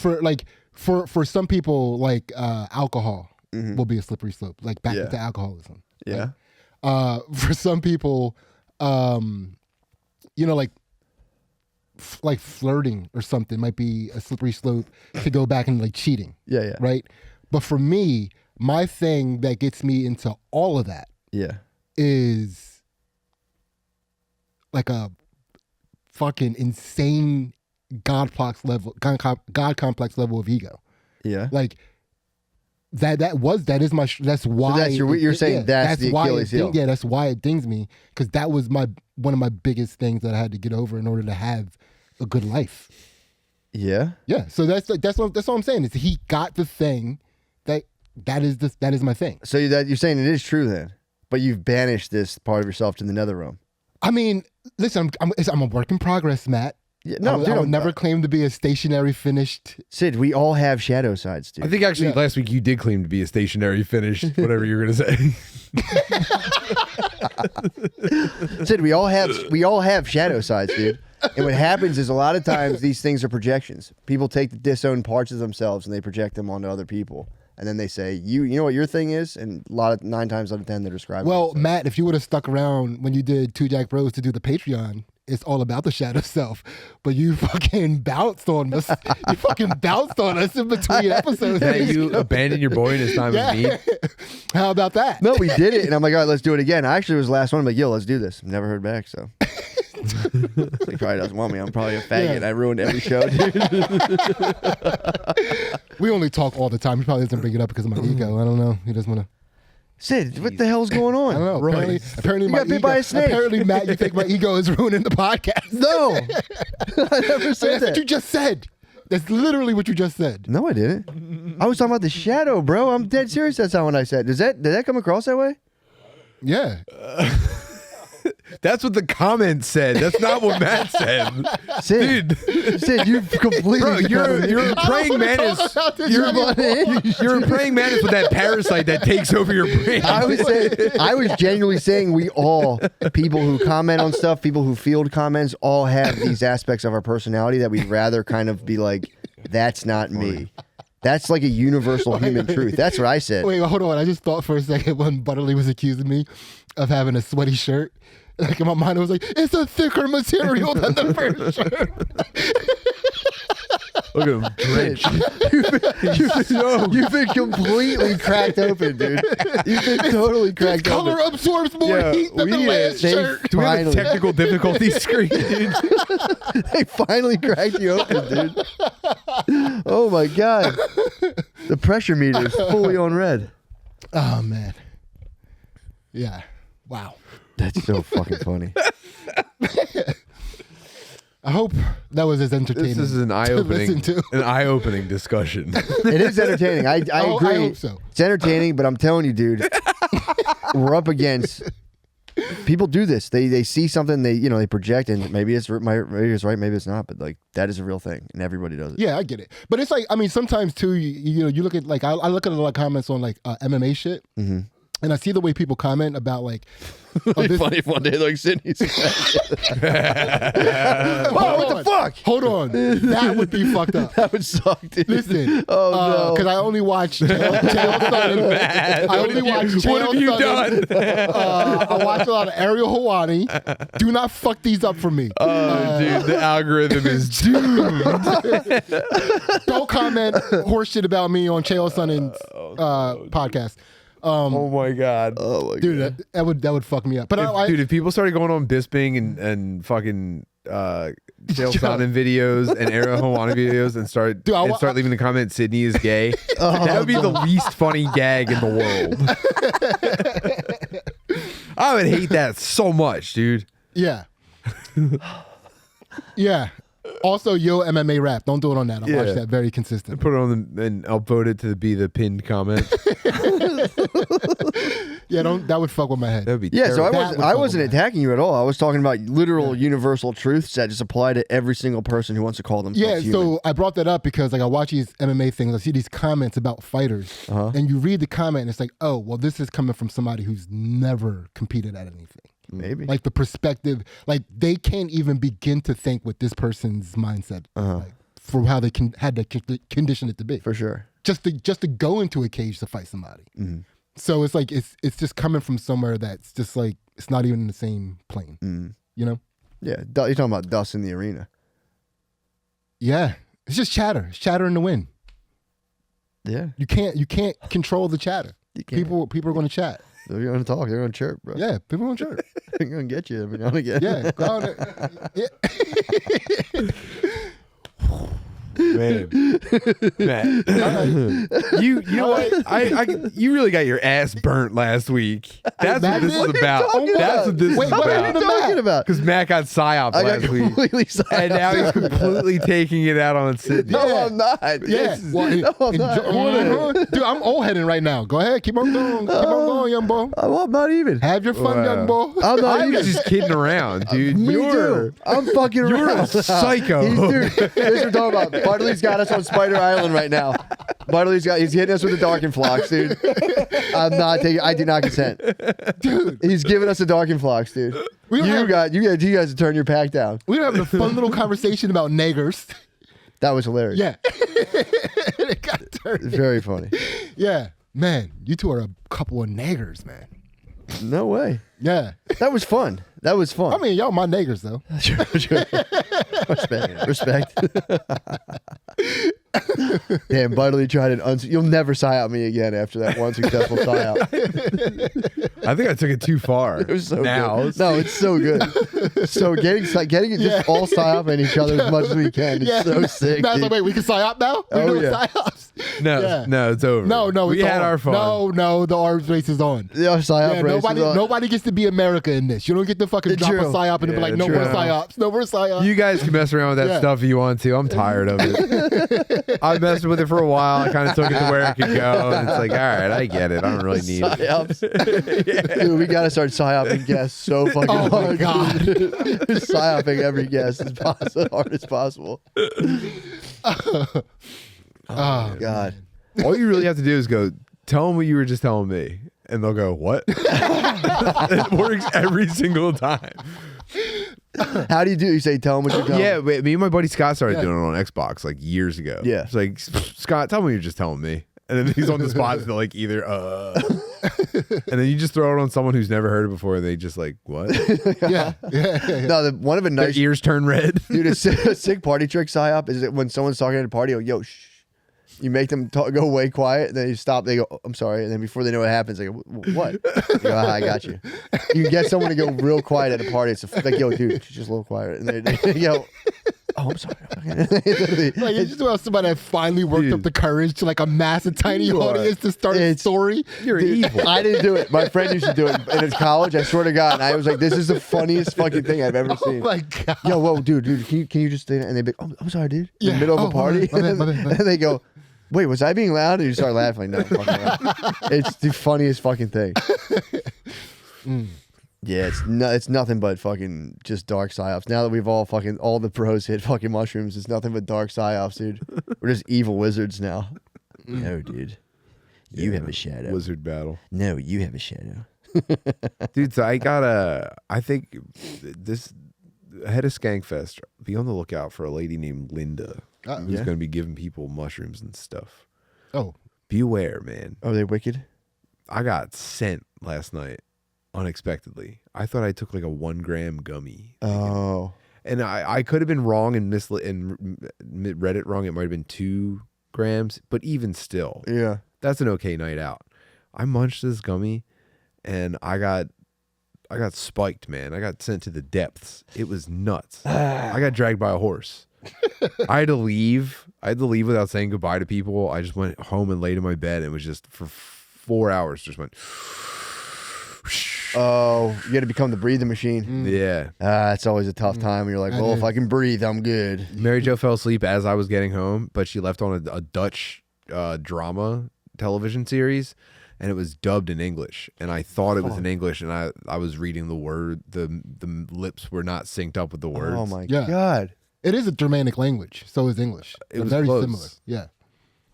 for some people, like alcohol will be a slippery slope. Like back into alcoholism. Yeah. Right? For some people, like flirting or something might be a slippery slope to go back and like cheating. Yeah. Right. But for me, my thing that gets me into all of that is like a fucking insane God complex level of ego. Yeah. Like that's why So you're saying that's the Achilles heel. Yeah, that's why it dings me, because that was one of my biggest things that I had to get over in order to have a good life. Yeah. Yeah. So that's all I'm saying is he got the thing that is my thing. So you're saying it is true then, but you've banished this part of yourself to the nether realm. I mean, listen, I'm a work in progress, Matt. Yeah, no, I would never claim to be a stationary finished. Sid, we all have shadow sides, dude. I think actually last week you did claim to be a stationary finished, whatever you were gonna say. Sid, we all have shadow sides, dude. And what happens is a lot of times these things are projections. People take the disowned parts of themselves and they project them onto other people. And then they say, you know what your thing is? And 9 times out of 10 they're describing Well, themselves. Matt, if you would have stuck around when you did Two Jack Bros to do the Patreon, it's all about the shadow self. But you fucking bounced on us. You fucking bounced on us in between episodes. That you abandoned your boy in his time of need. How about that? No, we did it. And I'm like, all right, let's do it again. I actually was the last one. I'm like, yo, let's do this. Never heard back, so. He probably doesn't want me. I'm probably a faggot. I ruined every show, dude. We only talk all the time. He probably doesn't bring it up because of my ego. I don't know. He doesn't want to. Sid, what the hell's going on? I don't know. Apparently You my got bit ego. by a snake. Apparently, Matt, you think my ego is ruining the podcast. No. I never said That's that. what you just said. That's literally what you just said. No, I didn't. I was talking about the shadow, bro. I'm dead serious. That's not what I said. Did that come across that way? Yeah. That's what the comments said. That's not what Matt said. Sid, Dude. Sid, you've completely. Bro, you're a praying mantis. You're a praying mantis with that parasite that takes over your brain. I was genuinely saying we all, people who comment on stuff, people who field comments, all have these aspects of our personality that we'd rather kind of be like, that's not me. That's like a universal human truth. That's what I said. Wait, hold on. I just thought for a second when Butterly was accusing me of having a sweaty shirt. Like in my mind, I was like, it's a thicker material than the first shirt. Look at him drenched. You've been completely cracked open, dude. You've been totally cracked Color open. absorbs more heat than the last shirt. Do we have a technical difficulty screen, dude? They finally cracked you open, dude. Oh my god. The pressure meter is fully on red. Oh, man. Yeah. Wow. That's so fucking funny. I hope that was as entertaining. This is an eye-opening discussion. It is entertaining. I agree. I hope so. It's entertaining, but I'm telling you, dude, we're up against. People do this. They see something. They project, and maybe it's right, maybe it's not. But like that is a real thing, and everybody does it. Yeah, I get it. But it's like, I mean, sometimes too, you look at like I look at a lot of comments on like MMA shit. Mm-hmm. And I see the way people comment about like, funny one day like Sidney's. What the fuck? Hold on, that would be fucked up. That would suck, dude. Listen, no, because I only watch Chael Sonnen. I only watch Chael What have you Sonnen. done? I watch a lot of Ariel Helwani. Do not fuck these up for me. Oh, dude, the algorithm is doomed. Don't comment horseshit about me on Chael Sonnen's podcast. Oh my god. Oh my Dude, god. that would fuck me up. But If people started going on Bisping and fucking Chael Sonnen videos and Ariel Helwani videos and start leaving the comment Sidney is gay, that would be the least funny gag in the world. I would hate that so much, dude. Yeah. Yeah. Also, yo MMA rap. Don't do it on that. I'll watch that very consistent. Put it on and I'll vote it to be the pinned comment. Yeah, that would fuck with my head. That would be Yeah, terrible. so I wasn't attacking you at all. I was talking about literal universal truths that just apply to every single person who wants to call themselves human. So I brought that up because like I watch these MMA things. I see these comments about fighters, and you read the comment, and it's like, oh, well, this is coming from somebody who's never competed at anything. Maybe. Like the perspective, like they can't even begin to think what this person's mindset like, for how they had to condition it to be. For sure. Just to go into a cage to fight somebody. Mm-hmm. So it's like it's just coming from somewhere that's just like it's not even in the same plane. Mm-hmm. You know? Yeah, you're talking about dust in the arena. Yeah, it's just chatter. It's chatter in the wind. Yeah, You can't control the chatter. you can't. People are going to chat. They're going to talk. They're going to chirp, bro. Yeah, people are going to chirp. They're going to get you every now and again. Yeah, go on there. Yeah. Man, you know what? You really got your ass burnt last week. That's what this is about. That's what this is Wait, what about. happened to talking about? Because Matt got psyops I got last week, completely psyoped. and now he's completely taking it out on Sidney. No, Yeah. I'm not. Yeah, No, I'm not. dude, I'm old heading right now. Go ahead, keep on going, young boy. I'm not even. Have your fun, Wow. young boy. I'm not I even. was just kidding around, dude. Me You're too. I'm fucking you're around. a psycho. Dude, this we're talking about. Bartley's got us on Spider Island right now. He's hitting us with the Dark and Flocks, dude. I do not consent. Dude, He's giving us the Dark and Flocks, dude. We don't have- You guys to turn your pack down. we were having a fun little conversation about niggers. That was hilarious. Yeah. It got turned. Very funny. Yeah. Man, you two are a couple of niggers, man. No way. Yeah. That was fun. That was fun. I mean, y'all my niggers, though. Sure. Respect. Damn, Bartley tried an you'll never psyop me again after that one successful psyop. I think I took it too far. It was so now. good. No, it's so good. So getting it just all psyoping each other as much as we can is so sick. Matt's dude. like, wait, we can psyop now? We Oh, doing yeah. psyops? No, Yeah. no, it's over. No, we it's had on. our fun. No, the arms race is on. Yeah, psyop Yeah, race is on. nobody gets to be America in this. You don't get to fucking drop True. a psyop and be Yeah, like, no true. more psyops. No more psyops. You guys can mess around with that Yeah. stuff if you want to. I'm tired of it. I messed with it for a while. I kind of took it to where it could go. And it's like, all right, I get it. I don't really need it. Psyops. Dude, we gotta start psyoping guests so fucking Oh my hard. God. Psyoping every guest as hard as possible. Oh, God. All you really have to do is go, tell them what you were just telling me. And they'll go, what? It works every single time. How do you do? You say, tell them what you're telling Yeah, them. wait, me and my buddy Scott started Yeah. doing it on Xbox like years ago. Yeah. It's like, Scott, tell me what you're just telling me. And then he's on the spot to like either, and then you just throw it on someone who's never heard it before and they just like, what? yeah. No, one of the Their nice, ears turn red. dude, a sick party trick psyop is that when someone's talking at a party, yo, shh. You make them go way quiet, and then you stop. They go, I'm sorry. And then before they know what happens, they go, what? You go, I got you. You can get someone to go real quiet at a party. It's like, yo, dude, just a little quieter. And they go, oh, I'm sorry. Like, it's just about somebody that finally worked Dude. up the courage to like amass a tiny You are- audience to start a it's- story. You're evil. I didn't do it. My friend used to do it in college. I swear to God. And I was like, this is the funniest fucking thing I've ever Oh seen. my God. Yo, whoa, dude, can you just stay there? And they'd be, oh, I'm sorry, dude. In the middle of Oh, a party. my bad. And they go, wait, was I being loud? And you start laughing. Like, no, I'm fucking around. It's the funniest fucking thing. Yeah, it's nothing but fucking just dark psyops. Now that we've all the pros hit fucking mushrooms, it's nothing but dark psyops, dude. We're just evil wizards now. No, dude. You have a shadow. Wizard battle. No, you have a shadow. Dude, so I think this ahead of Skankfest, be on the lookout for a lady named Linda who's Yeah. going to be giving people mushrooms and stuff. Oh, Beware, man. Are they wicked? I got sent last night unexpectedly. I thought I took like a 1 gram gummy. Oh. And I could have been wrong and read it wrong. It might have been 2 grams, but even still, Yeah. that's an okay night out. I munched this gummy and I got spiked, man. I got sent to the depths. It was nuts. I got dragged by a horse. I had to leave. Without saying goodbye to people. I just went home and laid in my bed and was just for 4 hours just went. Oh, you got to become the breathing machine. Yeah. It's always a tough time. When you're like, well, if I can breathe, I'm good. Mary Jo fell asleep as I was getting home, but she left on a Dutch drama television series, and it was dubbed in English. And I thought it was in English, and I was reading the word. The lips were not synced up with the words. Oh my Yeah. God. it is a Germanic language. So is English. It was very close. similar. Yeah,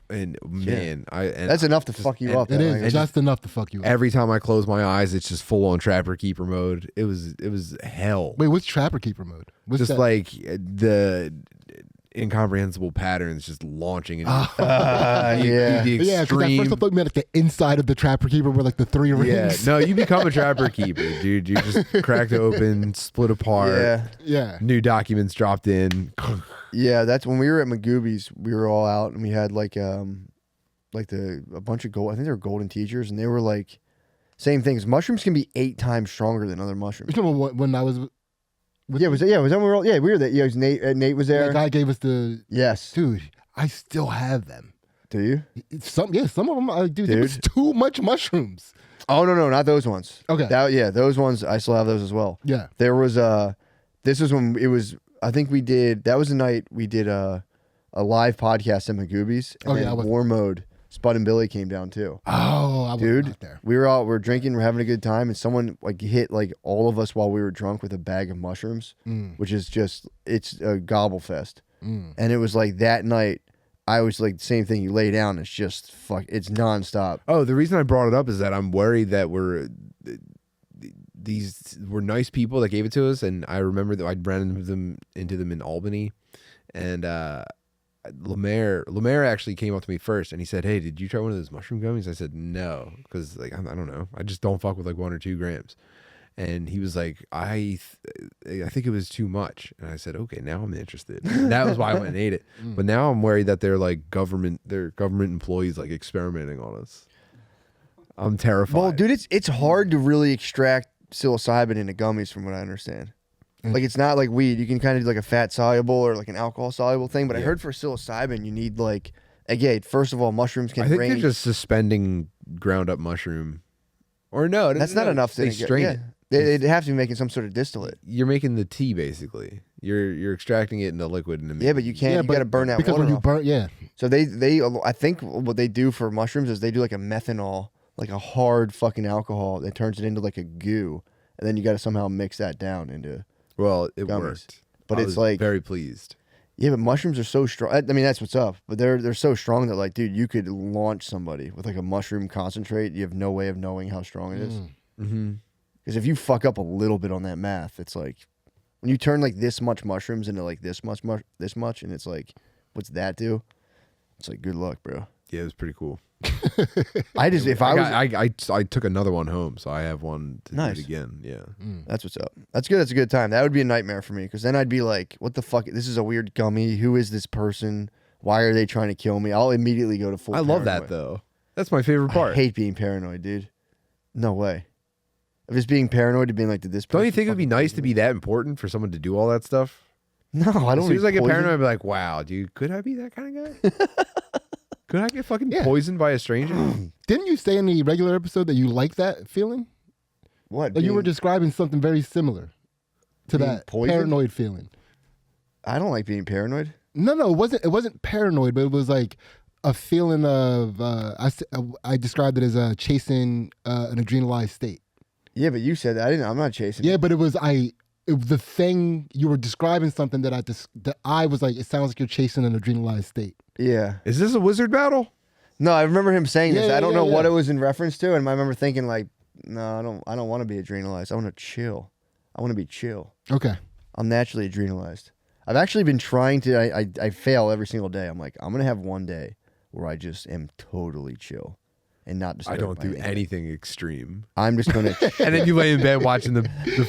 And man, That's enough to fuck you up. it that is language. just enough to fuck you up. every time I close my eyes, it's just full on Trapper Keeper mode. It was hell. Wait, what's Trapper Keeper mode? What's Just that? like incomprehensible patterns just launching into yeah. the Yeah, because at extreme. first I thought you meant like the inside of the Trapper Keeper were like the 3 Yeah, rings. no, you become a trapper keeper, dude. You just cracked open, split apart. Yeah. Yeah. New documents dropped in. Yeah, that's when we were at Magoobies. We were all out and we had like a bunch of gold. I think they were golden teachers, and they were like same things. Mushrooms can be 8 times stronger than other mushrooms. You remember when I was with Yeah, it was that we were all, yeah, we were there. Yeah, it was Nate was there. the guy gave us the Yes. dude. I still have them. Do you? Some of them. Dude, there was too much mushrooms. Oh no, no, not those ones. Okay. Those ones I still have those as well. Yeah. There was this was when it was. I think we did. That was the night we did a live podcast at Magoobies. And then War Mode. Spud and Billy came down too. Oh, I was Dude, out there. we were drinking, we're having a good time, and someone like hit like all of us while we were drunk with a bag of mushrooms, which is just it's a gobble fest. And it was like that night, I was like the same thing. You lay down, it's just it's nonstop. Oh, the reason I brought it up is that I'm worried that these were nice people that gave it to us, and I remember that I'd ran into them in Albany, and Lemaire actually came up to me first, and he said, "Hey, did you try one of those mushroom gummies?" I said, "No," because like I don't know, I just don't fuck with like 1 or 2 grams. And he was like, I think it was too much. And I said, okay, now I'm interested. And that was why I went and ate it. But now I'm worried that they're government employees like experimenting on us. I'm terrified. Well, dude, it's hard to really extract psilocybin into gummies, from what I understand. Like it's not like weed. You can kind of do like a fat soluble or like an alcohol soluble thing. But I heard for psilocybin, you need like again, first of all, mushrooms can. I think range. they're just suspending ground up mushroom. Or no, That's not enough. They strain it. They'd have to be making some sort of distillate. You're making the tea basically. You're extracting it in the liquid and Yeah, but you can't. You got to burn that because water when you off. burn, So they I think what they do for mushrooms is they do like a methanol, like a hard fucking alcohol that turns it into like a goo, and then you got to somehow mix that down into. Well, it gummies. worked. But I it's was like very pleased. Yeah, but mushrooms are so strong. I mean, that's what's up. But they're so strong that like, dude, you could launch somebody with like a mushroom concentrate. You have no way of knowing how strong it is. Mm-hmm. Because if you fuck up a little bit on that math, it's like when you turn like this much mushrooms into like this much, and it's like, what's that do? It's like, good luck, bro. Yeah, it was pretty cool. I took another one home, so I have one to Nice. do it again. Yeah. That's what's up. That's good. That's a good time. That would be a nightmare for me because then I'd be like, what the fuck? This is a weird gummy. Who is this person? Why are they trying to kill me? I'll immediately go to full. I love that paranoid. though. That's my favorite part. I hate being paranoid, dude. No way. Of just being paranoid to being like, did this person Don't you think it would be fucking nice to poison be me? that important for someone to do all that stuff? No, I don't. As soon as I get poison. paranoid, I'd be like, wow, dude, could I be that kind of guy? Could I get fucking poisoned by a stranger? Didn't you say in the regular episode that you like that feeling? What? Like you were being- describing something very similar to Being that poisoned? paranoid feeling. I don't like being paranoid. No, it wasn't paranoid, but it was like a feeling of I described it as chasing an adrenalized state. Yeah, but you said that. I'm not chasing. Yeah, but it was the thing you were describing something that I was like, it sounds like you're chasing an adrenalized state. Yeah. Is this a wizard battle? No, I remember him saying this. Yeah, I don't yeah, know what yeah. it was in reference to, and I remember thinking like, no, I don't want to be adrenalized. I want to chill. I want to be chill. Okay. I'm naturally adrenalized. I've actually been trying to. I fail every single day. I'm like, I'm gonna have one day where I just am totally chill and not I disturbed. don't by do anything. anything extreme. I'm just gonna. And then you lay in bed watching the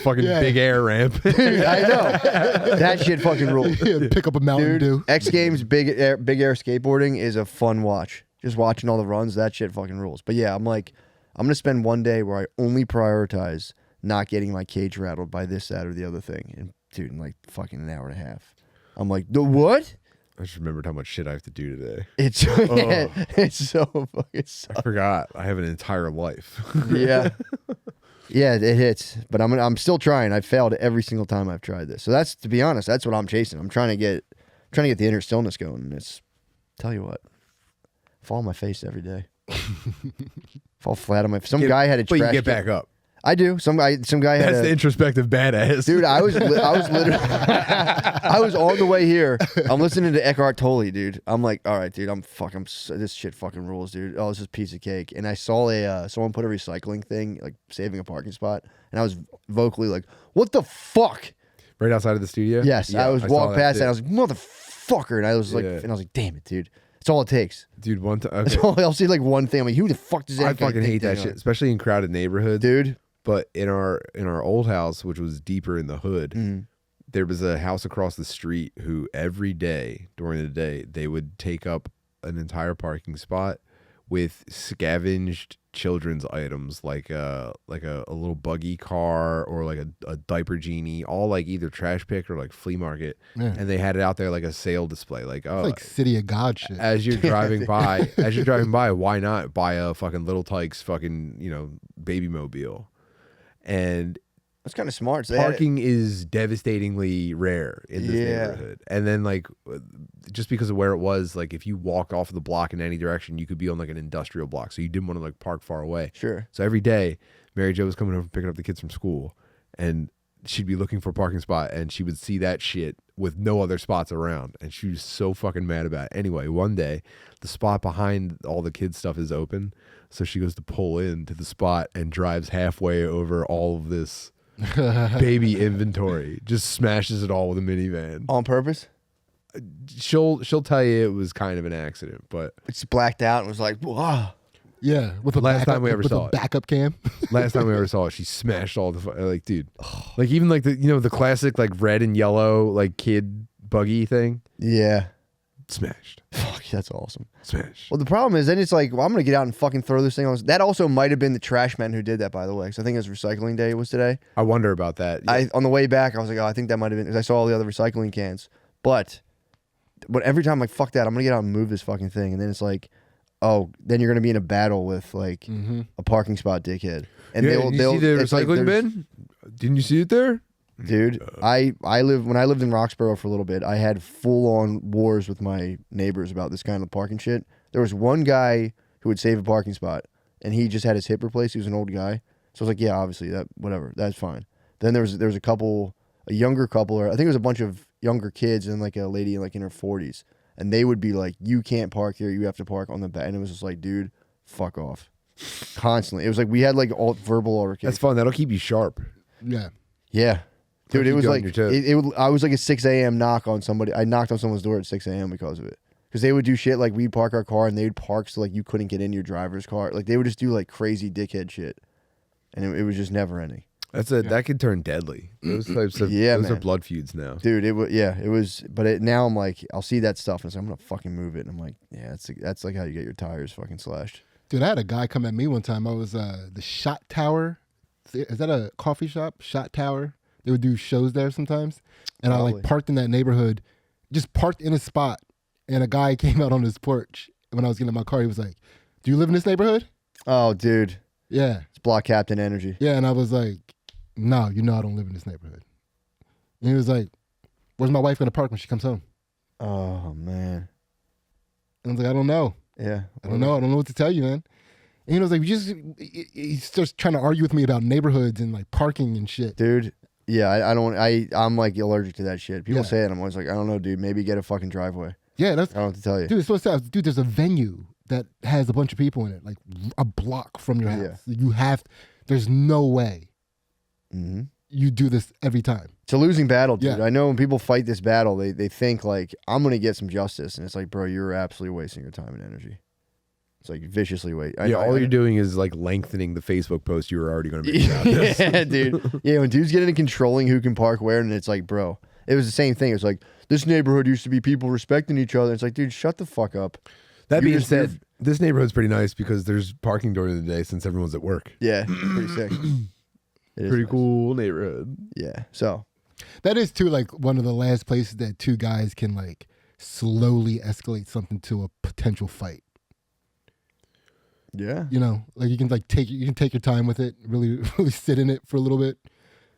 fucking Yeah. big air ramp. Dude, I know that shit fucking rules. Yeah, pick up a Mountain Dude, Dew. X Games big air skateboarding is a fun watch. Just watching all the runs, that shit fucking rules. But yeah, I'm like, I'm gonna spend one day where I only prioritize not getting my cage rattled by this, that, or the other thing. And dude, in like fucking an hour and a half, I'm like, the what? I just remembered how much shit I have to do today. It's it's so fucking I sucks. forgot. I have an entire life. Yeah. Yeah, it hits, but I'm still trying. I've failed every single time I've tried this. So that's, to be honest, that's what I'm chasing. I'm trying to get the inner stillness going. And it's, tell you what, fall on my face every day. Fall flat on my. Some guy had a But you trash get can. back up. I do. Some guy had That's a. the introspective badass. Dude, I was literally, I was on the way here. I'm listening to Eckhart Tolle, dude. I'm like, all right, dude, this shit fucking rules, dude. Oh, this is a piece of cake. And I saw someone put a recycling thing, like saving a parking spot, and I was vocally like, what the fuck? Right outside of the studio? Yes, Yeah, I was saw walking past too. that. I was like, motherfucker. And I was like, Yeah. and I was like, damn it, dude. That's all it takes. Dude, one time. That's all. I'll see like one thing. I'm like, who the fuck does that? I guy fucking think hate they that are? shit, especially in crowded neighborhoods. dude. But in our old house, which was deeper in the hood, Mm. there was a house across the street who every day during the day they would take up an entire parking spot with scavenged children's items like a little buggy car or like a diaper genie, all like either trash pick or like flea market, Yeah. and they had it out there like a sale display. Like, oh, It's like City of God shit. as you're driving by, why not buy a fucking Little Tykes fucking baby mobile? And That's kind of smart. So they had it- parking is devastatingly rare in this neighborhood. And then like just because of where it was, like if you walk off the block in any direction, you could be on like an industrial block. So you didn't want to like park far away. Sure. So every day, Mary Jo was coming over picking up the kids from school, and she'd be looking for a parking spot, and she would see that shit with no other spots around, and she was so fucking mad about it. Anyway, one day, the spot behind all the kids' stuff is open, so she goes to pull into the spot and drives halfway over all of this baby inventory, just smashes it all with a minivan. on purpose. She'll tell you it was kind of an accident, but It's blacked out and was like, wow. Yeah, with a Last backup, time we ever with saw a it. backup cam. last time we ever saw it, she smashed all the like, dude, like even like the classic like red and yellow like kid buggy thing, Yeah. smashed, Fuck, that's awesome. smashed. Well, the problem is then it's like, well, I'm going to get out and fucking throw this thing on. That also might have been the trash man who did that, by the way, because I think it was recycling day was today. I wonder about that. On the way back, I was like, oh, I think that might have been, because I saw all the other recycling cans. But every time I'm like, fuck that, I'm going to get out and move this fucking thing. And then it's like, oh, then you're going to be in a battle with like a parking spot dickhead. And yeah, you see the it's like recycling there's- bin? Didn't you see it there? Dude, when I lived in Roxborough for a little bit, I had full on wars with my neighbors about this kind of parking shit. There was one guy who would save a parking spot, and he just had his hip replaced. He was an old guy, so I was like, yeah, obviously that's fine. Then there was a younger couple, or I think it was a bunch of younger kids and like a lady like in her 40s, and they would be like, you can't park here, you have to park on the back, and it was just like, dude, fuck off, constantly. It was like we had like all verbal altercation. That's fun. That'll keep you sharp. Yeah. Yeah. Dude, Keep it was you on like your toes. I was like a 6 a.m. knock on somebody. I knocked on someone's door at 6 a.m. because of it. Because they would do shit like we'd park our car and they would park so like you couldn't get in your driver's car. Like they would just do like crazy dickhead shit, and it was just never ending. That could turn deadly. Those types of Yeah, those are man. blood feuds now. Dude, it was. But now I'm like, I'll see that stuff and it's like, I'm gonna fucking move it. And I'm like, yeah, that's like how you get your tires fucking slashed. Dude, I had a guy come at me one time. I was the Shot Tower. Is that a coffee shop? Shot Tower. They would do shows there sometimes. And I Probably. like parked in that neighborhood, just parked in a spot. And a guy came out on his porch. When I was getting in my car, he was like, do you live in this neighborhood? Oh, dude, Yeah. it's block captain energy. Yeah. And I was like, no, you know I don't live in this neighborhood. And he was like, where's my wife going to park when she comes home? Oh man, And I was like, I don't know. yeah, I don't know. I don't know what to tell you, man. And he was like, he starts trying to argue with me about neighborhoods and like parking and shit. dude. Yeah, I'm like allergic to that shit. People Yeah. say it. I'm always like, I don't know, dude. Maybe get a fucking driveway. Yeah, that's I don't know what to tell you. dude. It's supposed to have, dude. There's a venue that has a bunch of people in it, like a block from your house. Yeah. There's no way Mm-hmm. you do this every time. It's a losing battle, dude. Yeah. I know when people fight this battle, they think like, I'm gonna get some justice, and it's like, bro, you're absolutely wasting your time and energy. It's like viciously wasting. All you're doing is like lengthening the Facebook post you were already going to make about this. Yeah, dude. Yeah, when dudes get into controlling who can park where, and it's like, bro, it was the same thing. It was like, this neighborhood used to be people respecting each other. It's like, dude, shut the fuck up. That You being just said, live- this neighborhood's pretty nice because there's parking during the day since everyone's at work. Yeah, pretty sick. It is Pretty nice. cool neighborhood. Yeah. So That is too like one of the last places that two guys can like slowly escalate something to a potential fight. yeah. You know, like you can take your time with it, really really sit in it for a little bit.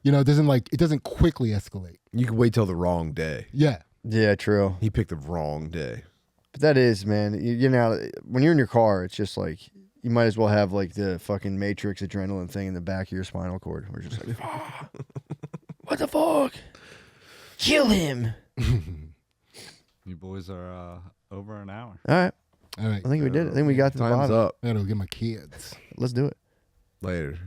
You know, it doesn't quickly escalate. You can wait till the wrong day. Yeah. Yeah, true. He picked the wrong day. But that is, man. You know, when you're in your car, it's just like you might as well have like the fucking Matrix adrenaline thing in the back of your spinal cord. We're just like, what the fuck? Kill him. You boys are over an hour. All right. All right. I think we did it. I think we got to the Time's bottom. up. I gotta go get my kids. Let's do it. Later.